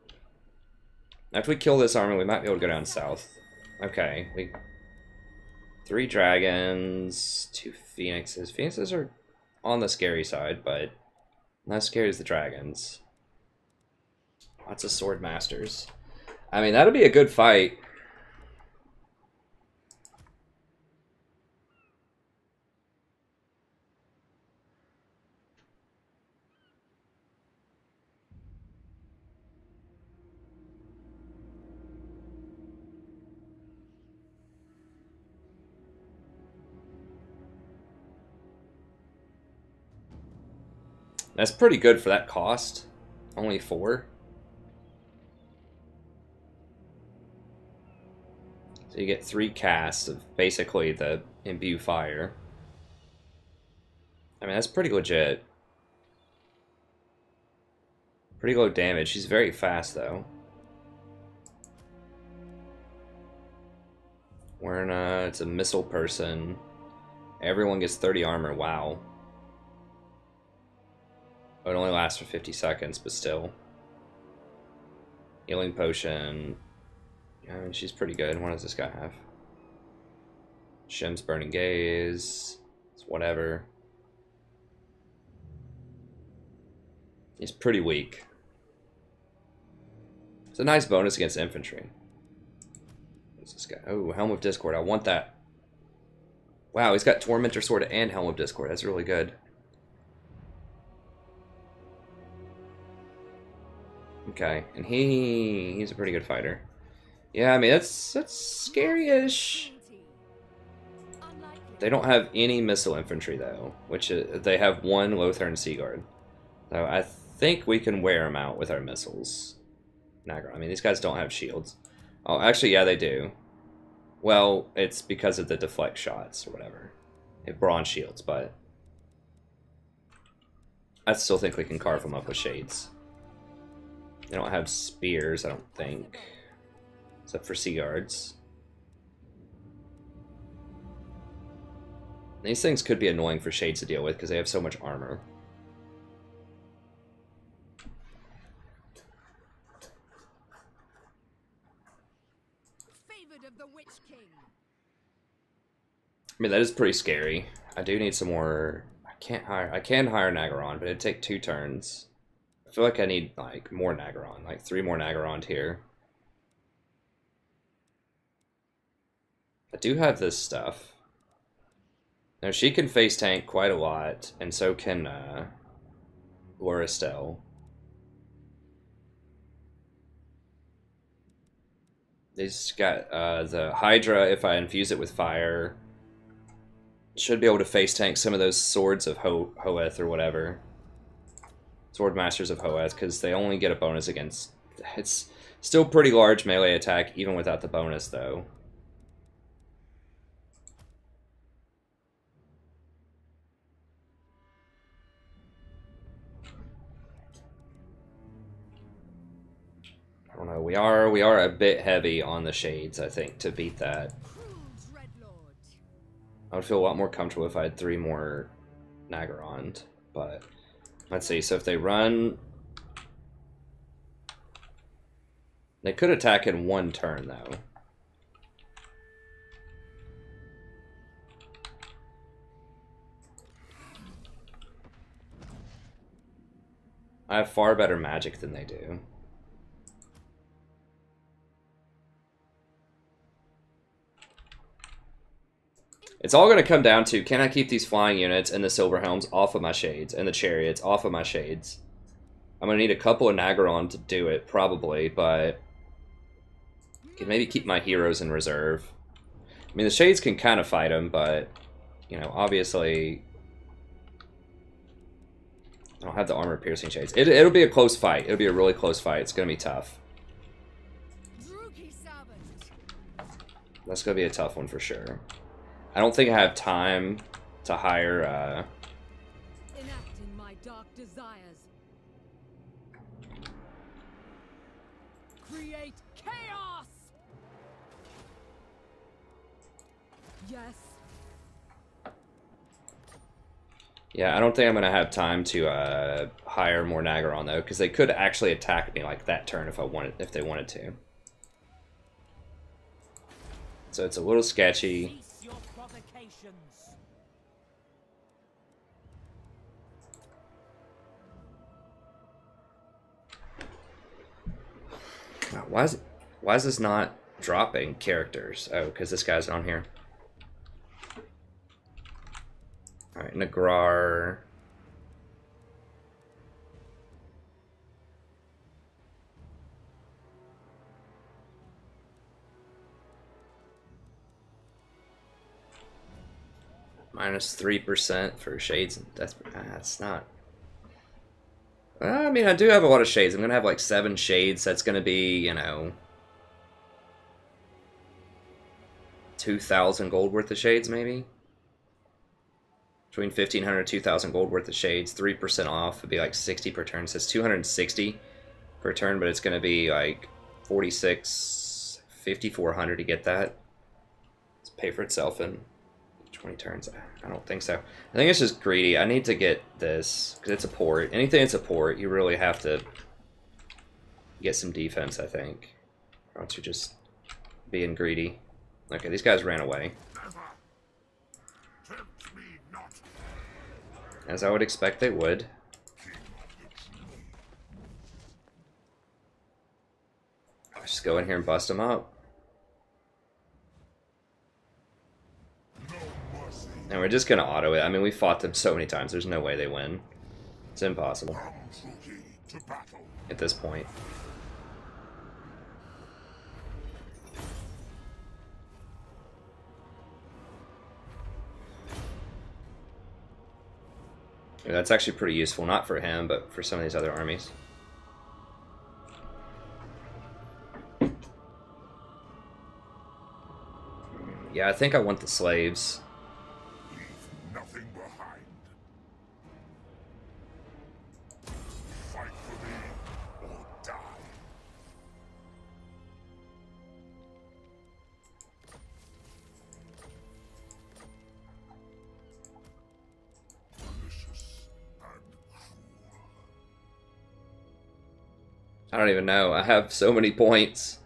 After we kill this army, we might be able to go down south. Okay, 3 dragons, 2 phoenixes. Phoenixes are on the scary side, but not as scary as the dragons. Lots of sword masters. I mean, that'll be a good fight. That's pretty good for that cost. Only 4. So you get 3 casts of basically the imbue fire. I mean, that's pretty legit. Pretty low damage. She's very fast, though. It's a missile person. Everyone gets 30 armor. Wow. It only lasts for 50 seconds, but still. Healing potion. I mean, she's pretty good. What does this guy have? Shem's Burning Gaze. It's whatever. He's pretty weak. It's a nice bonus against infantry. What's this guy? Oh, Helm of Discord. I want that. Wow, he's got Tormentor Sword and Helm of Discord. That's really good. Okay, and he's a pretty good fighter. Yeah, I mean, that's scary-ish. They don't have any missile infantry, though, which they have 1 Lothern Sea Guard. So I think we can wear them out with our missiles. I mean, these guys don't have shields. Oh, actually, yeah, they do. Well, it's because of the deflect shots or whatever. They have bronze shields, but I still think we can carve them up with shades. They don't have spears, I don't think. Except for sea guards. These things could be annoying for shades to deal with because they have so much armor. Favored of the Witch King. I mean, that is pretty scary. I do need some more... I can hire Nagaron, but it'd take 2 turns. I feel like I need, like, more Nagaron. Like, 3 more Nagaron here. I do have this stuff. Now, she can face tank quite a lot, and so can, Lorsitel. They've got, the Hydra, if I infuse it with fire, should be able to face tank some of those Swords of Hoeth or whatever. Sword Masters of Hoeth, because they only get a bonus against... It's still pretty large melee attack, even without the bonus, though. I don't know, we are a bit heavy on the shades, I think, to beat that. I would feel a lot more comfortable if I had 3 more Nagaron, but... Let's see, so if they run... They could attack in 1 turn, though. I have far better magic than they do. It's all going to come down to, can I keep these flying units and the silver helms off of my shades, and the chariots off of my shades? I'm going to need a couple of Nagaron to do it, probably, but... I can maybe keep my heroes in reserve. I mean, the shades can kind of fight them, but, you know, obviously... I don't have the armor-piercing shades. It'll be a close fight. It'll be a really close fight. It's going to be tough. That's going to be a tough one for sure. I don't think I have time to hire, Enacting my dark desires. Create chaos! Yes. Yeah, I don't think I'm going to have time to hire more Nagaron, though, because they could actually attack me like that turn if they wanted to. So it's a little sketchy. Cease your provocations. Why is this not dropping characters? Oh, because this guy's on here. Alright, Nagrar. Minus 3% for shades. That's not. I mean, I do have a lot of shades. I'm gonna have like 7 shades. That's gonna be, you know, 2,000 gold worth of shades, maybe. Between 1,500 and 2,000 gold worth of shades. 3% off would be like 60 per turn. So it's 260 per turn, but it's gonna be like 5,400 to get that. Let's pay for itself in 20 turns. I don't think so. I think it's just greedy. I need to get this because it's a port. Anything that's a port, you really have to get some defense, I think. Or else you're just being greedy. Okay, these guys ran away. Tempt me not. As I would expect they would. I'll just go in here and bust them up. And we're just gonna auto it. I mean, we fought them so many times. There's no way they win. It's impossible To battle. at this point. Yeah, that's actually pretty useful, not for him, but for some of these other armies. Yeah, I think I want the slaves. Leave nothing behind. Fight for me or die. Malicious and cruel. I don't even know. I have so many points.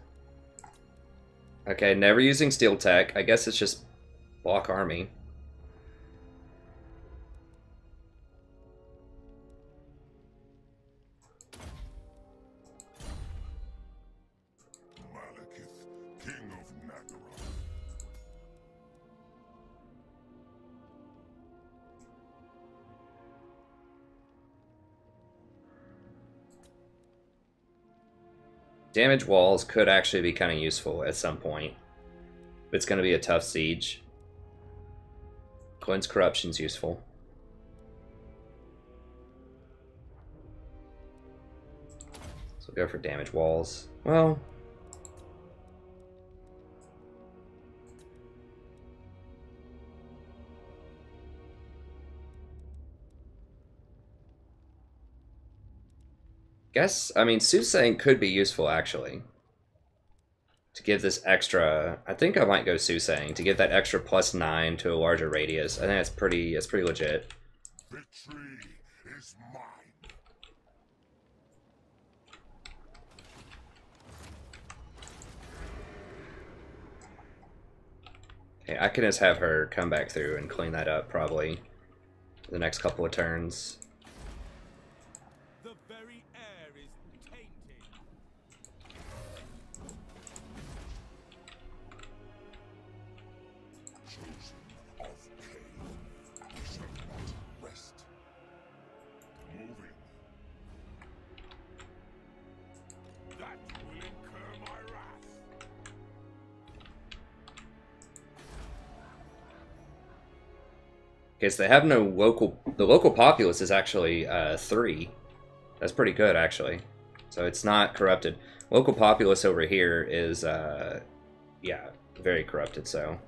Okay, never using steel tech. I guess it's just block army. Malekith, king of Nagaron. Damage walls could actually be kind of useful at some point. But it's going to be a tough siege. Cleanse Corruption's useful. So we'll go for damage walls. Well... guess, I mean, Soothsaying could be useful, actually. To give this extra... I think I might go Soothsaying, to give that extra +9 to a larger radius. I think that's pretty legit. Victory is mine. Okay, I can just have her come back through and clean that up, probably, the next couple of turns. The very air is tainted. Chosen of Cain shall not rest. Moving. That will incur my wrath. Okay, so they have no local... The local populace is actually 3. That's pretty good, actually. So it's not corrupted. Local populace over here is, yeah, very corrupted, so...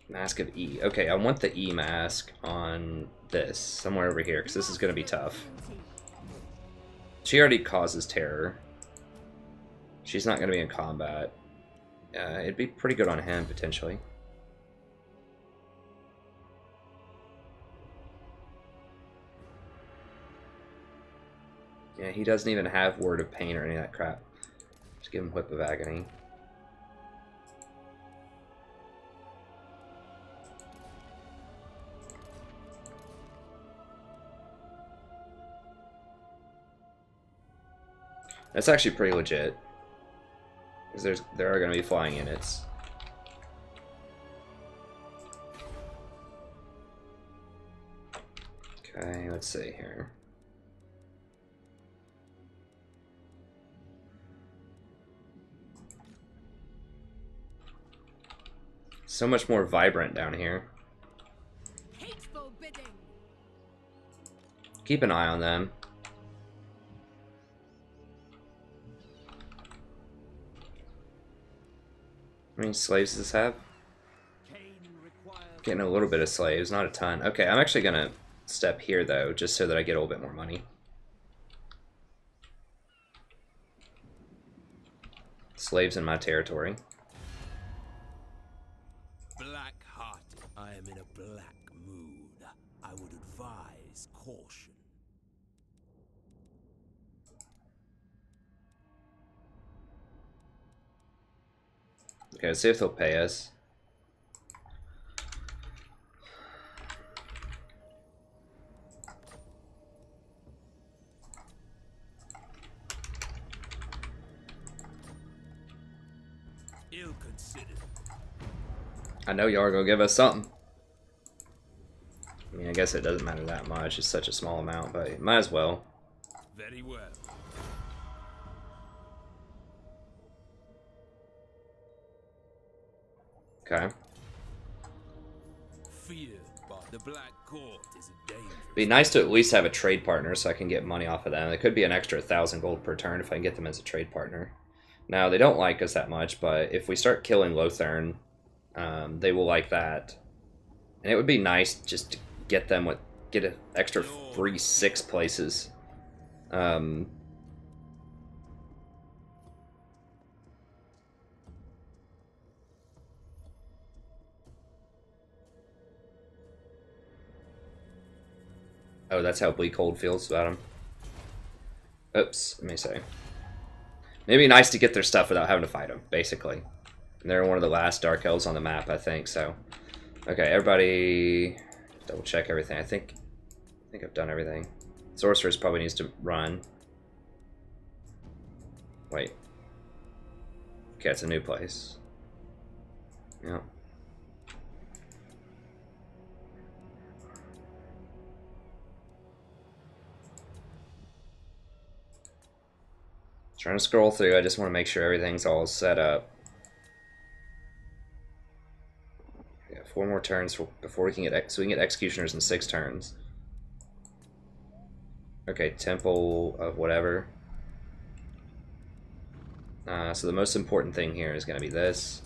Mask of E. Okay, I want the E mask on this, somewhere over here, because this is going to be tough. She already causes terror. She's not going to be in combat. It'd be pretty good on him, potentially. Yeah, he doesn't even have Word of Pain or any of that crap. Just give him Whip of Agony. That's actually pretty legit. Because there are going to be flying units. Okay, let's see here. So much more vibrant down here. Hateful bidding. Keep an eye on them. How many slaves does this have? Getting a little bit of slaves, not a ton. Okay, I'm actually gonna step here though, just so that I get a little bit more money. Slaves in my territory. Black-hearted. I am in a black mood. I would advise caution. Okay, let's see if they'll pay us. Ill-considered. I know y'all are gonna give us something. I mean, I guess it doesn't matter that much. It's such a small amount, but might as well. Very well. Okay. Feared by the Black Court is a dangerous. Be nice to at least have a trade partner so I can get money off of them. It could be an extra 1,000 gold per turn if I can get them as a trade partner. Now, they don't like us that much, but if we start killing Lothern, they will like that. And it would be nice just to get them get an extra free 6 places. Oh, that's how Bleakhold feels about him. Oops, let me say. Maybe nice to get their stuff without having to fight them, basically. And they're one of the last Dark Elves on the map, I think, so. Okay, everybody double check everything. I think I've done everything. Sorceress probably needs to run. Wait. Okay, it's a new place. Yeah. Trying to scroll through, I just want to make sure everything's all set up. Yeah, 4 more turns before we can get so we can get executioners in 6 turns. Okay, Temple of whatever. So the most important thing here is going to be this.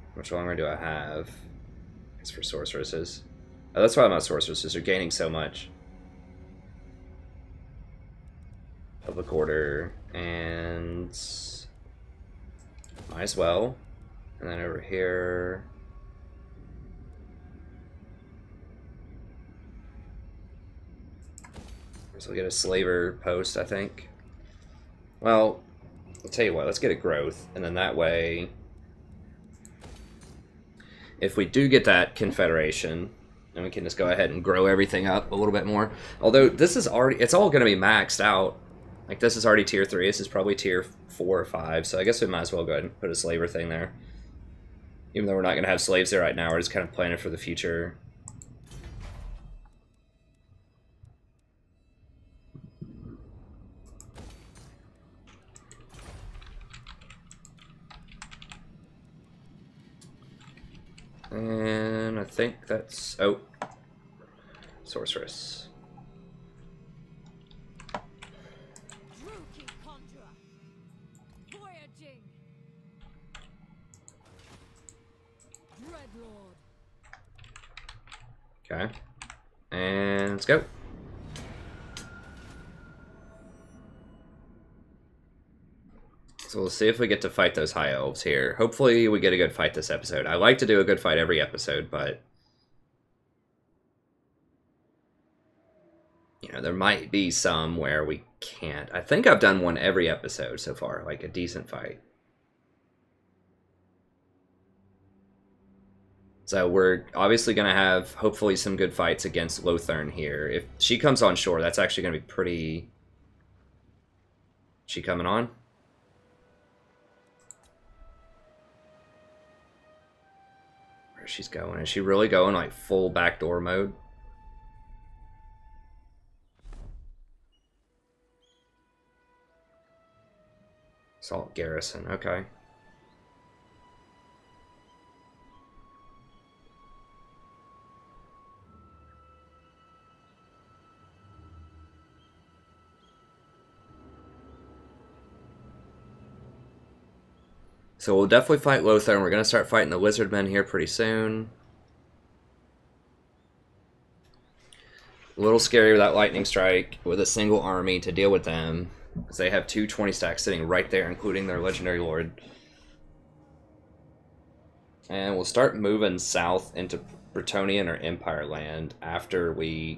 How much longer do I have? It's for sorceresses. Oh, that's why I'm not sorceresses. They're gaining so much. Public order, and might as well. And then over here, so we'll get a slaver post, I think. Well, I'll tell you what, let's get a growth, and then that way, if we do get that confederation, then we can just go ahead and grow everything up a little bit more. Although this is already, it's all going to be maxed out. Like, this is already tier 3, this is probably tier 4 or 5, so I guess we might as well go ahead and put a slaver thing there. Even though we're not going to have slaves there right now, we're just kind of planning for the future. And I think that's... oh. Sorceress. Okay, and let's go. So we'll see if we get to fight those high elves here. Hopefully we get a good fight this episode. I like to do a good fight every episode, but you know, there might be some where we can't. I think I've done one every episode so far, like a decent fight. So we're obviously going to have, hopefully, some good fights against Lothern here. If she comes on shore, that's actually going to be pretty... She coming on? Where's she's going? Is she really going like full backdoor mode? Assault garrison, okay. So we'll definitely fight Lothar, and we're going to start fighting the Wizardmen here pretty soon. A little scary with that lightning strike with a single army to deal with them, because they have two 20 stacks sitting right there, including their Legendary Lord. And we'll start moving south into Bretonnian or Empire land after we're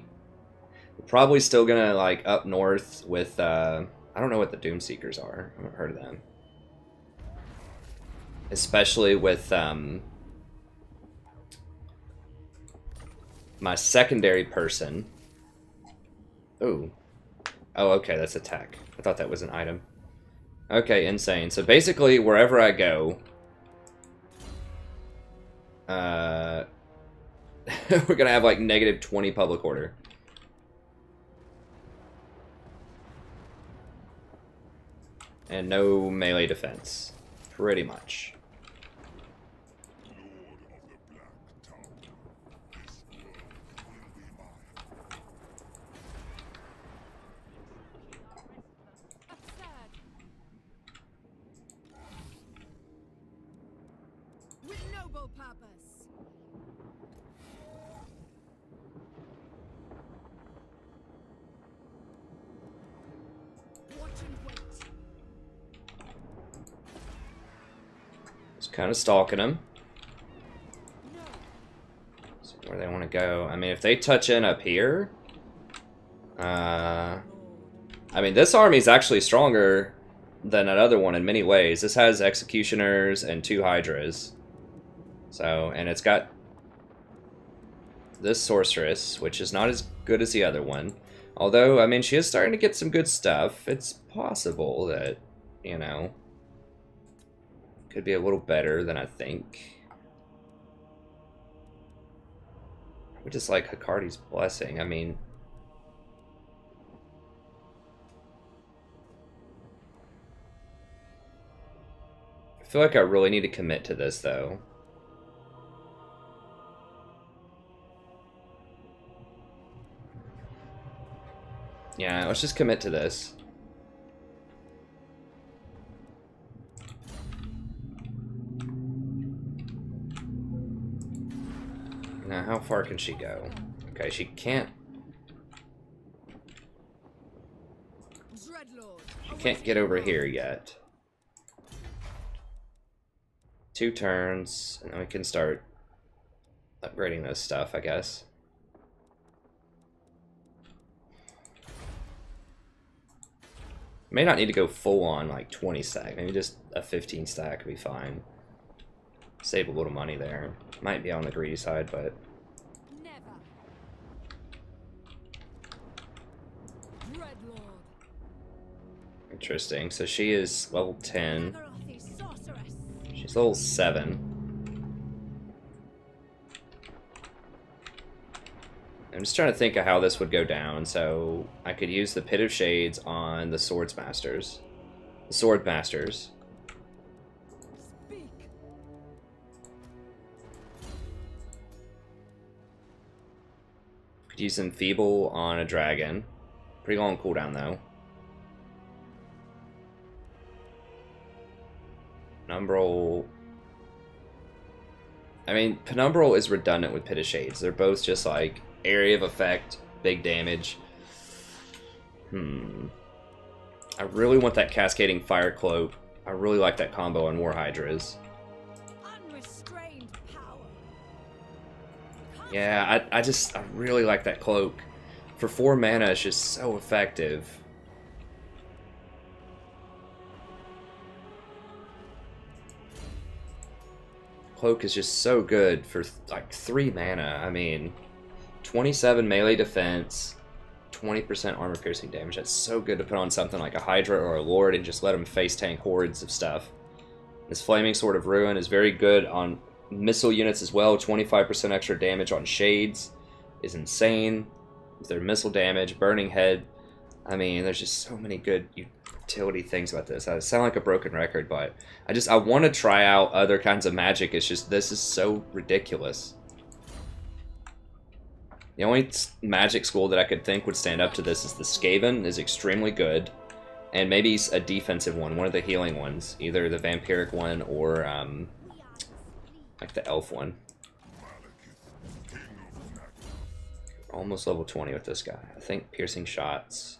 probably still going to, like, up north with, I don't know what the Doomseekers are. I haven't heard of them. Especially with my secondary person. Ooh. Oh, okay, that's attack. I thought that was an item. Okay, insane. So basically, wherever I go, we're gonna have like negative 20 public order. And no melee defense. Pretty much. Kind of stalking them. See where they want to go. I mean, if they touch in up here, I mean, this army is actually stronger than that other one in many ways. This has executioners and 2 hydras. So, and it's got this sorceress, which is not as good as the other one. Although, I mean, she is starting to get some good stuff. It's possible that, you know, could be a little better than I think. We just like Hakardi's Blessing. I mean, I feel like I really need to commit to this, though. Yeah, let's just commit to this. Now, how far can she go? Okay, she can't. She can't get over here yet. 2 turns, and then we can start upgrading this stuff, I guess. May not need to go full on like 20 stack. Maybe just a 15 stack would be fine. Save a little money there. Might be on the greedy side, but... Never. Red Lord. Interesting. So she is level 10. She's level 7. I'm just trying to think of how this would go down. So I could use the Pit of Shades on the Swordsmasters. The Swordmasters. Could use Enfeeble on a dragon. Pretty long cooldown, though. Penumbral... I mean, Penumbral is redundant with Pit of Shades. They're both just like area of effect, big damage. I really want that Cascading Fire Cloak. I really like that combo on War Hydras. Unrestrained power. Yeah, I really like that cloak. For 4 mana, it's just so effective. cloak is just so good for like 3 mana. I mean, 27 melee defense, 20% armor piercing damage. That's so good to put on something like a Hydra or a Lord and just let them face tank hordes of stuff. This Flaming Sword of Ruin is very good on missile units as well. 25% extra damage on Shades is insane. With their missile damage, Burning Head. I mean, there's just so many good utility things about this. I sound like a broken record, but I want to try out other kinds of magic. It's just, this is so ridiculous. The only magic school that I could think would stand up to this is the Skaven is extremely good. And maybe a defensive one of the healing ones. Either the vampiric one or like the elf one. Almost level 20 with this guy. I think piercing shots.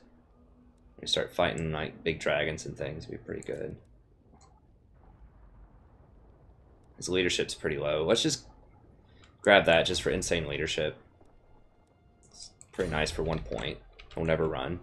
We start fighting like big dragons and things, would be pretty good. His leadership's pretty low. Let's just grab that just for insane leadership. It's pretty nice for 1 point. He'll never run.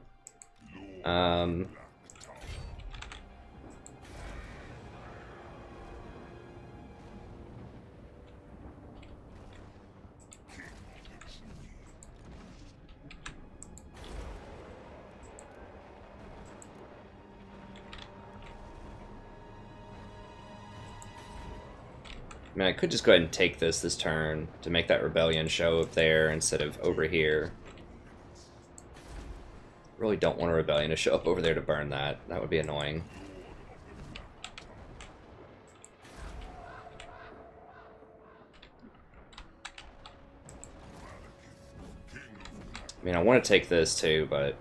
I mean, I could just go ahead and take this turn to make that rebellion show up there instead of over here. Really don't want a rebellion to show up over there to burn that. That would be annoying. I mean, I want to take this too, but...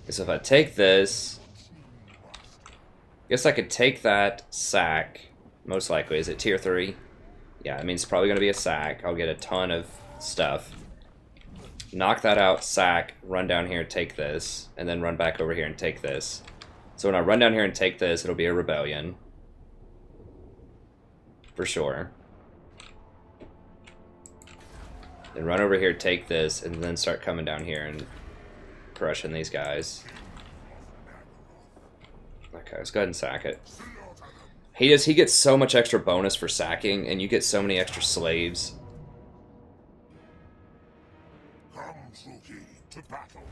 So if I take this, I guess I could take that sack, most likely. Is it tier 3? Yeah, I mean, it's probably going to be a sack. I'll get a ton of stuff. Knock that out, sack, run down here, take this, and then run back over here and take this. So when I run down here and take this, it'll be a rebellion. For sure. Then run over here, take this, and then start coming down here and crushing these guys. Okay, let's go ahead and sack it. He gets so much extra bonus for sacking, and you get so many extra slaves. Come, Suki, to battle.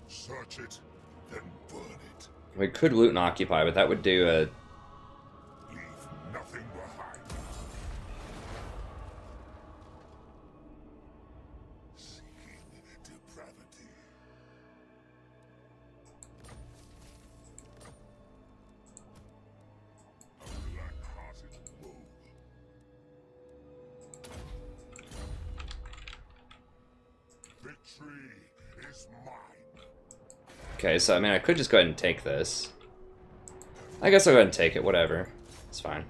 Search it, then burn it. We could loot and occupy, but that would do a... Leave nothing behind. Seeking depravity. A black-hearted rogue. Victory is mine. Okay, so I mean, I could just go ahead and take this. I guess I'll go ahead and take it, whatever. It's fine.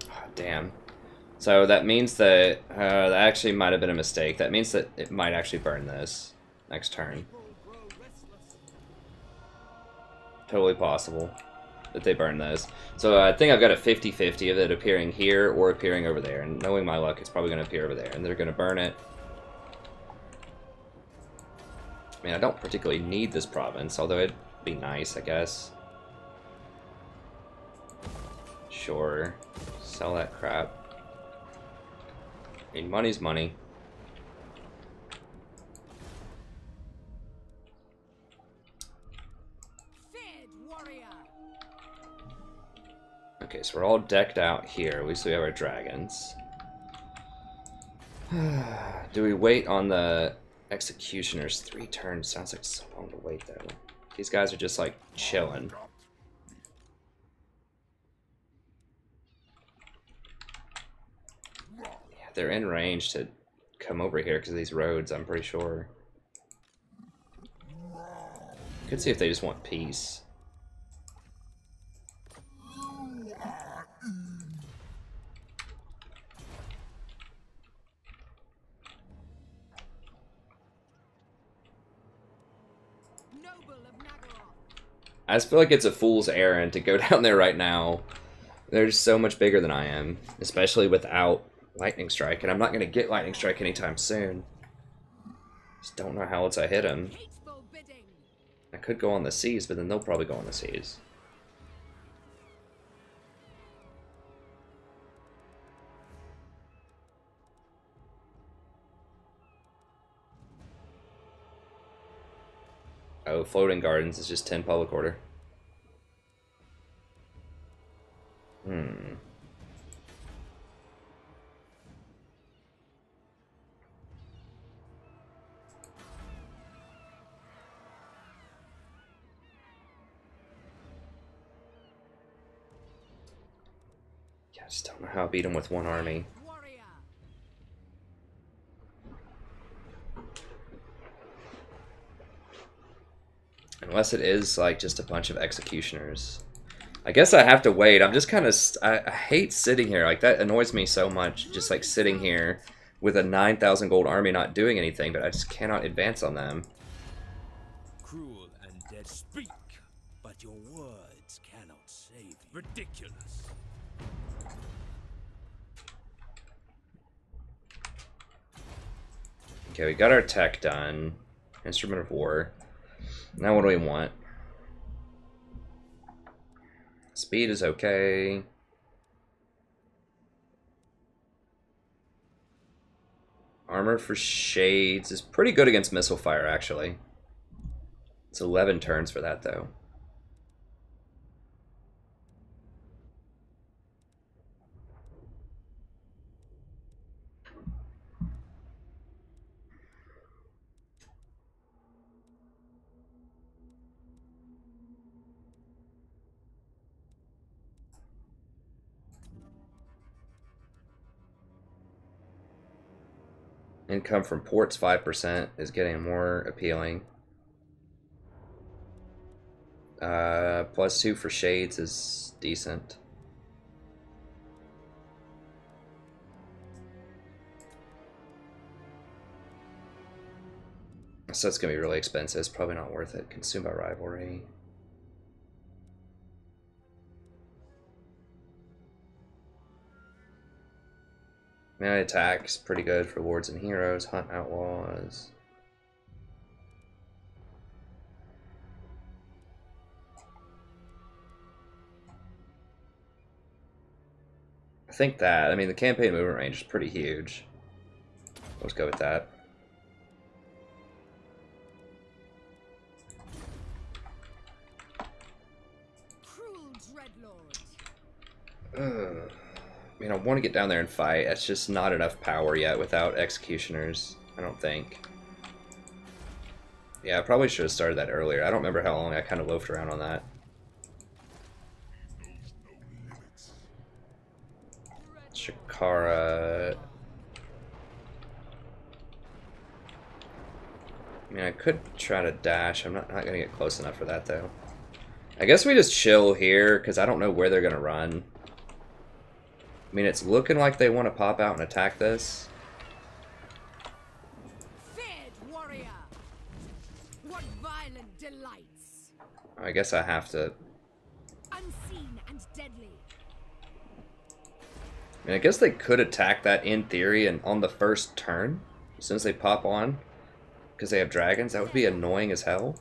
Oh, damn. So that means that, that actually might have been a mistake. That means that it might actually burn this next turn. Totally possible that they burn those. So I think I've got a 50-50 of it appearing here or appearing over there. And knowing my luck, it's probably going to appear over there. And they're going to burn it. I mean, I don't particularly need this province, although it'd be nice, I guess. Sure. Sell that crap. I mean, money's money. Okay, so we're all decked out here. At least we have our dragons. Do we wait on the executioners? 3 turns. Sounds like so long to wait, though. These guys are just, like, chilling. Yeah, they're in range to come over here because of these roads, I'm pretty sure. Could see if they just want peace. I just feel like it's a fool's errand to go down there right now. They're just so much bigger than I am, especially without Lightning Strike, and I'm not going to get Lightning Strike anytime soon. Just don't know how else I hit him. I could go on the seas, but then they'll probably go on the seas. Oh, Floating Gardens is just 10 public order. I just don't know how I beat him with one army. Unless it is like just a bunch of executioners. I guess I have to wait. I'm just kind of... I hate sitting here. Like, that annoys me so much. Just like sitting here with a 9,000 gold army not doing anything, but I just cannot advance on them. Cruel and dead speak, but your words cannot save you. Ridiculous. Okay, we got our tech done. Instrument of War. Now what do we want? Speed is okay. Armor for Shades is pretty good against missile fire, actually. It's 11 turns for that, though. Income from ports 5% is getting more appealing. +2 for Shades is decent. So it's gonna be really expensive. It's probably not worth it. Consumed by rivalry. Melee attack's pretty good for Lords and Heroes. Hunt Outlaws. I think that, I mean, the campaign movement range is pretty huge. Let's go with that. Cruel Dreadlord. I mean, I want to get down there and fight. It's just not enough power yet without executioners, I don't think. Yeah, I probably should have started that earlier. I don't remember how long I kind of loafed around on that. Shakara. I mean, I could try to dash. I'm not going to get close enough for that, though. I guess we just chill here, because I don't know where they're going to run. I mean, it's looking like they want to pop out and attack this. Feared warrior. What violent delights. I guess I have to... Unseen and deadly. I mean, I guess they could attack that in theory and on the first turn, as soon as they pop on, because they have dragons. That would be annoying as hell.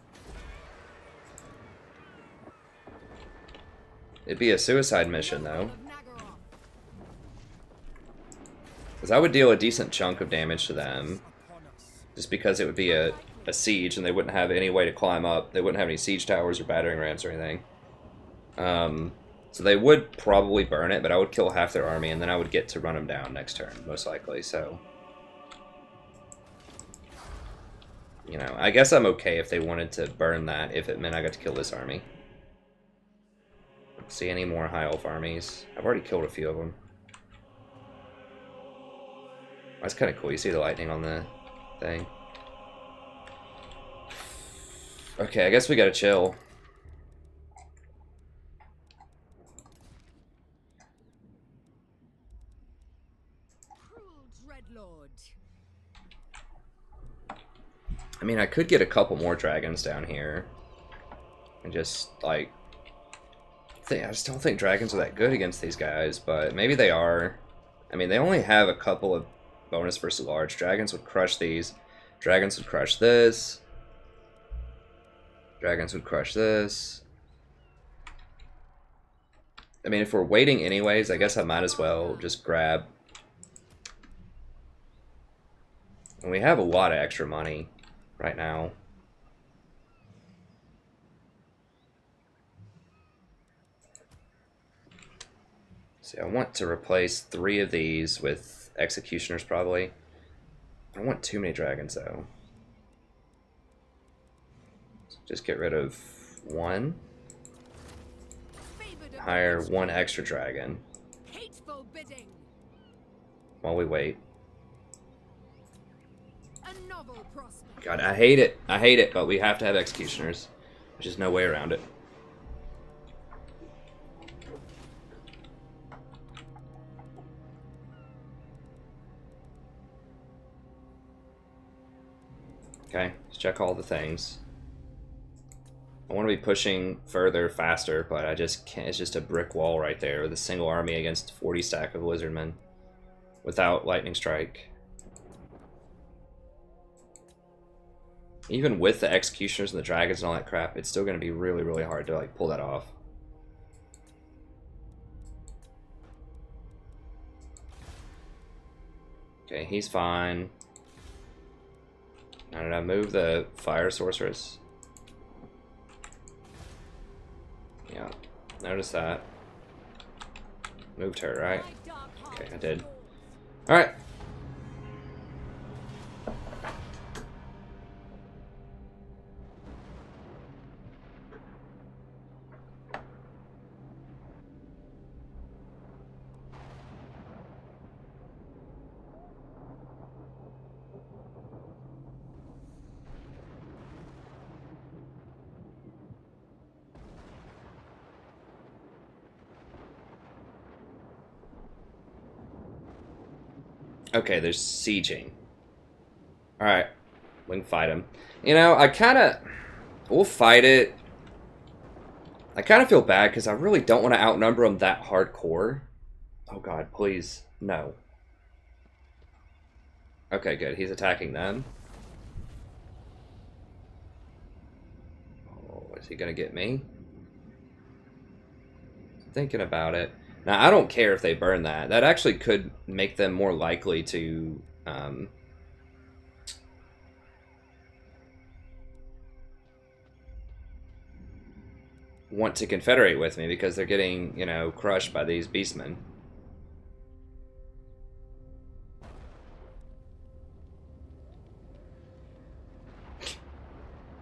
It'd be a suicide mission, though. Because I would deal a decent chunk of damage to them, just because it would be a siege and they wouldn't have any way to climb up. They wouldn't have any siege towers or battering rams or anything. So they would probably burn it, but I would kill half their army and then I would get to run them down next turn, most likely. So, you know, I guess I'm okay if they wanted to burn that, if it meant I got to kill this army. Don't see any more high elf armies. I've already killed a few of them. That's kind of cool. You see the lightning on the thing. Okay, I guess we gotta chill. Cruel Dreadlord. I mean, I could get a couple more dragons down here. And just, like... I just don't think dragons are that good against these guys, but maybe they are. I mean, they only have a couple of bonus versus large. Dragons would crush these. Dragons would crush this. Dragons would crush this. I mean, if we're waiting anyways, I guess I might as well just grab. And we have a lot of extra money right now. See, I want to replace 3 of these with executioners probably. I don't want too many dragons though. So just get rid of 1. Hire 1 extra dragon while we wait. God, I hate it. I hate it, but we have to have executioners. There's just no way around it. Okay, let's check all the things. I want to be pushing further, faster, but I just can't. It's just a brick wall right there with a single army against 40 stack of lizardmen without lightning strike. Even with the executioners and the dragons and all that crap, it's still going to be really, really hard to like pull that off. Okay, he's fine. Now did I move the fire sorceress? Yeah, notice that. Moved her, right? Okay, I did. Alright. Okay, there's sieging. Alright, we can fight him. You know, we'll fight it. I kind of feel bad because I really don't want to outnumber him that hardcore. Oh god, please, no. Okay, good, he's attacking them. Oh, is he gonna get me? Thinking about it. Now, I don't care if they burn that. That actually could make them more likely to want to confederate with me because they're getting, you know, crushed by these beastmen.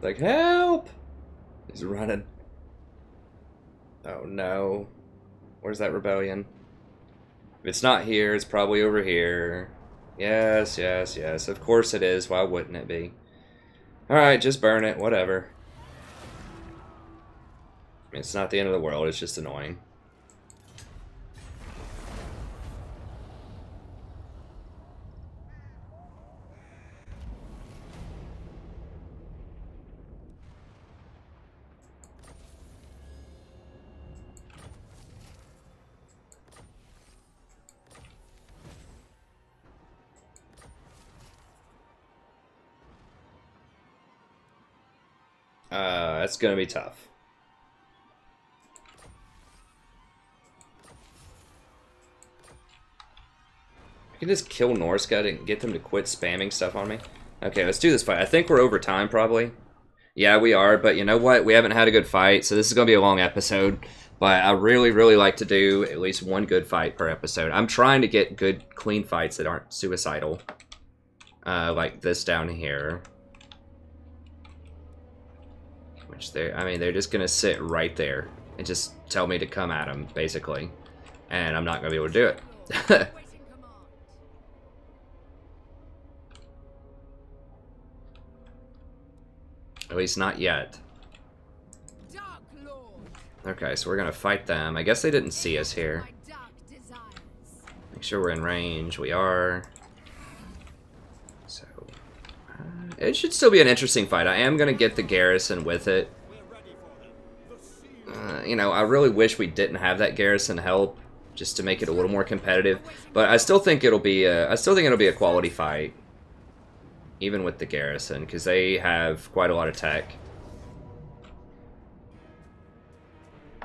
Like, help! He's running. Oh no. Where's that rebellion? If it's not here, it's probably over here. Yes, yes, yes. Of course it is. Why wouldn't it be? Alright, just burn it. Whatever. I mean, it's not the end of the world. It's just annoying. That's gonna be tough. I can just kill Norska and get them to quit spamming stuff on me. Okay, let's do this fight. I think we're over time, probably. Yeah, we are, but you know what? We haven't had a good fight, so this is gonna be a long episode. But I really, really like to do at least one good fight per episode. I'm trying to get good, clean fights that aren't suicidal. Like this down here. Which they're just gonna sit right there and just tell me to come at them, basically. And I'm not gonna be able to do it. At least not yet. Okay, so we're gonna fight them. I guess they didn't see us here. Make sure we're in range. We are. So it should still be an interesting fight. I am gonna get the garrison with it. You know, I really wish we didn't have that garrison help, just to make it a little more competitive. But I still think it'll be a quality fight, even with the garrison, because they have quite a lot of tech.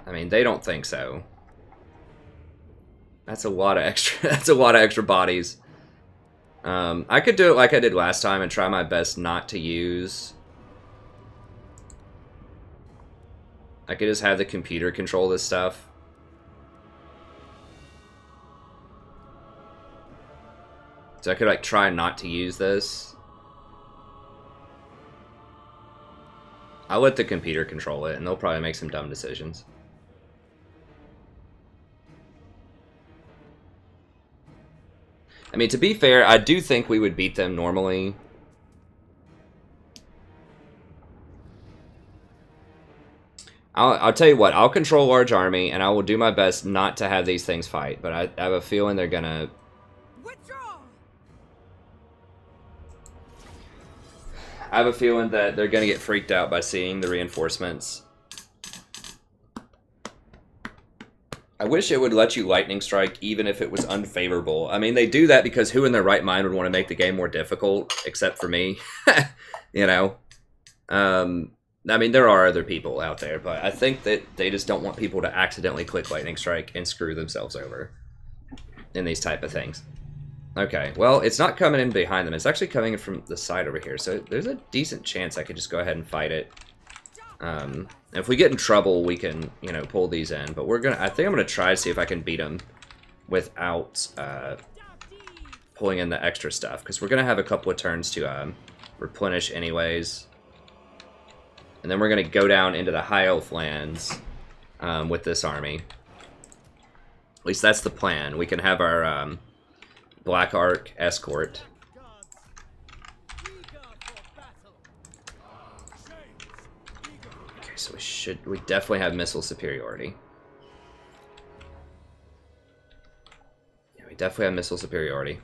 I mean, they don't think so. That's a lot of extra. That's a lot of extra bodies. I could do it like I did last time and try my best not to use. I could just have the computer control this stuff. So I could like try not to use this. I'll let the computer control it, and they'll probably make some dumb decisions. I mean, to be fair, I do think we would beat them normally. I'll tell you what, I'll control large army, and I will do my best not to have these things fight, but I have a feeling they're gonna... Withdraw! I have a feeling that they're gonna get freaked out by seeing the reinforcements. I wish it would let you lightning strike even if it was unfavorable. I mean, they do that because who in their right mind would want to make the game more difficult, except for me, you know? I mean, there are other people out there, but I think that they just don't want people to accidentally click lightning strike and screw themselves over in these type of things. Okay, well, it's not coming in behind them. It's actually coming in from the side over here, so there's a decent chance I could just go ahead and fight it. If we get in trouble, we can, you know, pull these in. But I think I'm gonna try to see if I can beat them without pulling in the extra stuff, because we're gonna have a couple of turns to replenish anyways. And then we're gonna go down into the High Elf lands with this army. At least that's the plan. We can have our Black Ark escort. So we definitely have missile superiority. Yeah, we definitely have missile superiority.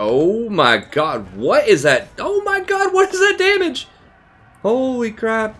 Oh my god, what is that? Oh my god, what is that damage? Holy crap.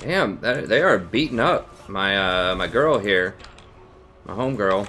Damn, they are beating up my my girl here, my home girl.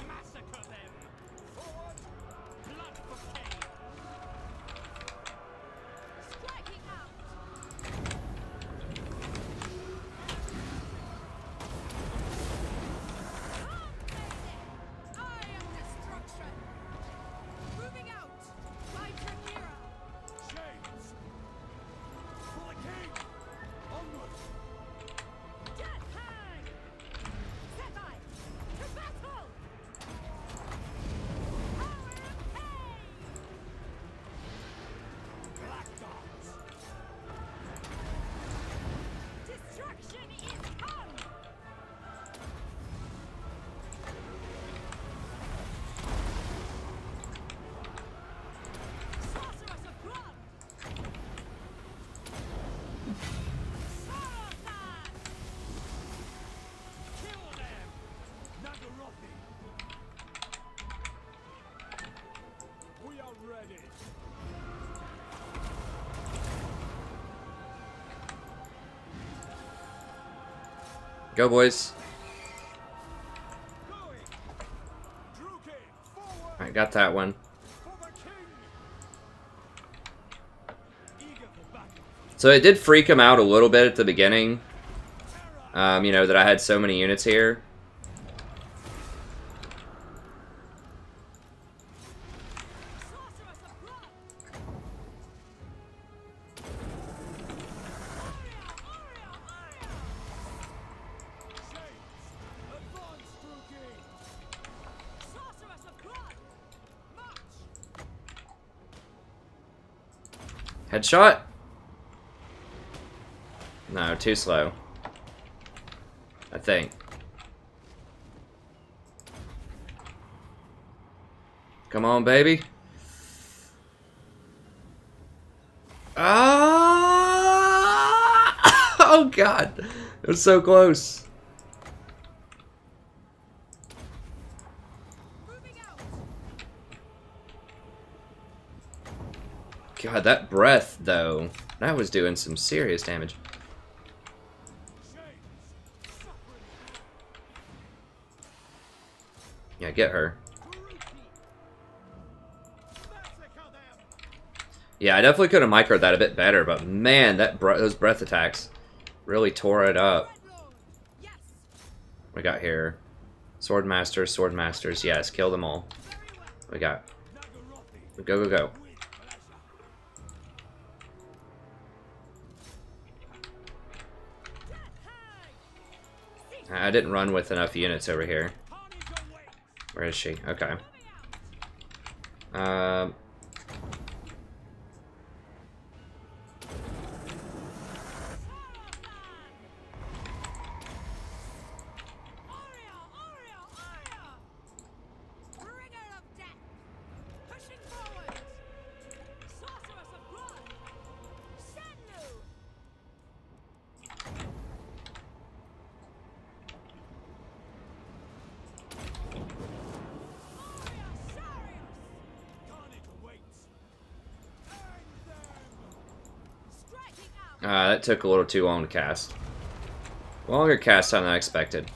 Go, boys. Alright, got that one. So it did freak him out a little bit at the beginning. You know, that I had so many units here. Headshot? No, too slow. I think. Come on, baby. Ah! Oh, God. It was so close. God, that breath, though, that was doing some serious damage. Yeah, get her. Yeah, I definitely could have microed that a bit better, but man, that those breath attacks really tore it up. We got here. Sword masters, yes, kill them all. We got. Go, go, go. I didn't run with enough units over here. Where is she? Okay. That took a little too long to cast. Longer cast time than I expected.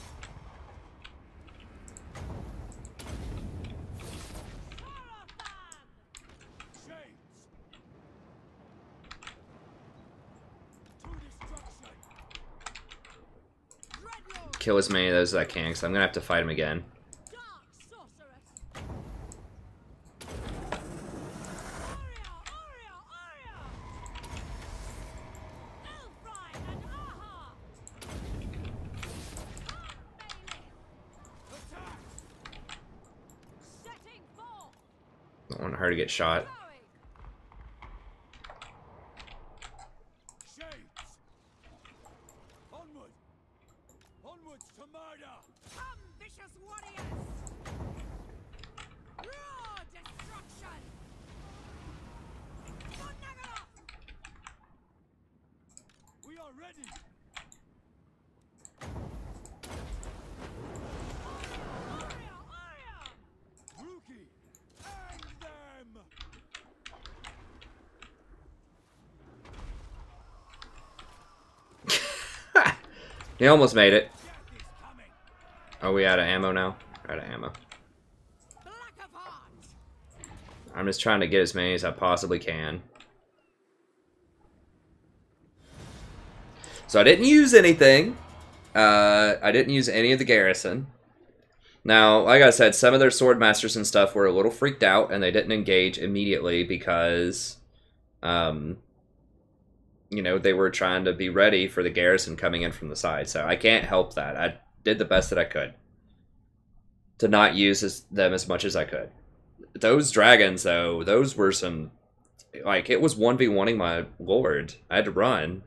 Kill as many of those as I can, because I'm going to have to fight him again. Don't want her to get shot. He almost made it. Are we out of ammo now? We're out of ammo. I'm just trying to get as many as I possibly can. So I didn't use anything. I didn't use any of the garrison. Now, like I said, some of their sword masters and stuff were a little freaked out, and they didn't engage immediately because, you know, they were trying to be ready for the garrison coming in from the side. So I can't help that. I did the best that I could to not use them as much as I could. Those dragons, though, those were some, like, it was 1v1ing my lord. I had to run.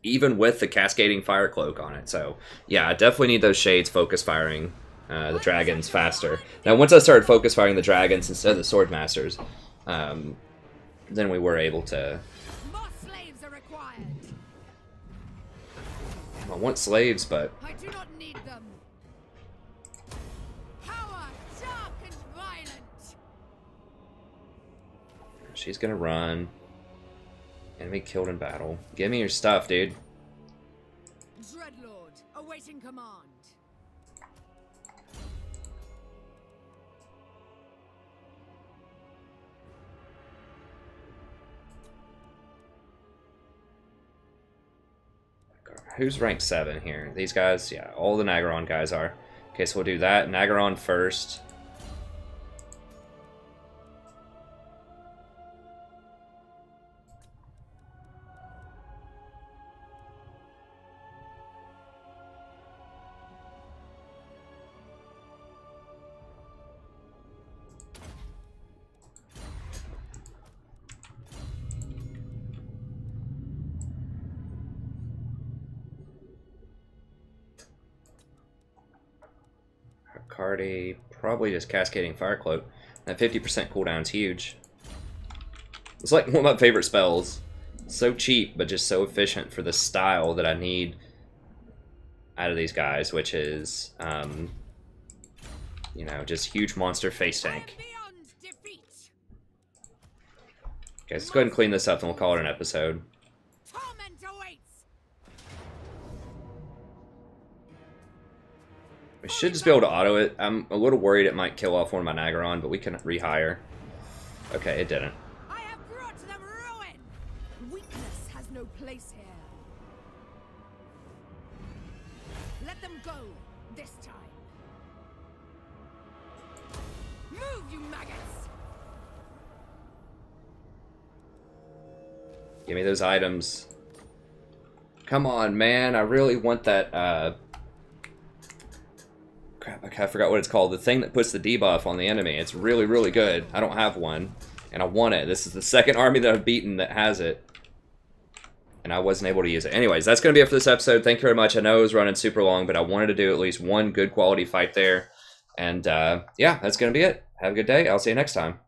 Even with the cascading fire cloak on it. So, yeah, I definitely need those shades focus firing the dragons faster. Now, once I started focus firing the dragons instead of the sword masters, then we were able to... More slaves are required. I want slaves, but... I do not need them. Power, dark and violent. She's gonna run. Enemy killed in battle. Give me your stuff, dude. Awaiting command. Who's rank 7 here? These guys? Yeah, all the Nagaron guys are. Okay, so we'll do that. Nagaron first. Cardi, probably just Cascading Fire Cloak. That 50% cooldown is huge. It's like one of my favorite spells. So cheap, but just so efficient for the style that I need out of these guys, which is, you know, just huge monster face tank. Okay, let's go ahead and clean this up and we'll call it an episode. We should just be able to auto it. I'm a little worried it might kill off one of my Nagaron, but we can rehire. Okay, it didn't. I have brought them ruin. Weakness has no place here. Let them go this time. Move, you maggots! Give me those items. Come on, man. I really want that, crap, I forgot what it's called. The thing that puts the debuff on the enemy. It's really, really good. I don't have one, and I want it. This is the second army that I've beaten that has it, and I wasn't able to use it. Anyways, that's going to be it for this episode. Thank you very much. I know it was running super long, but I wanted to do at least one good quality fight there. And, yeah, that's going to be it. Have a good day. I'll see you next time.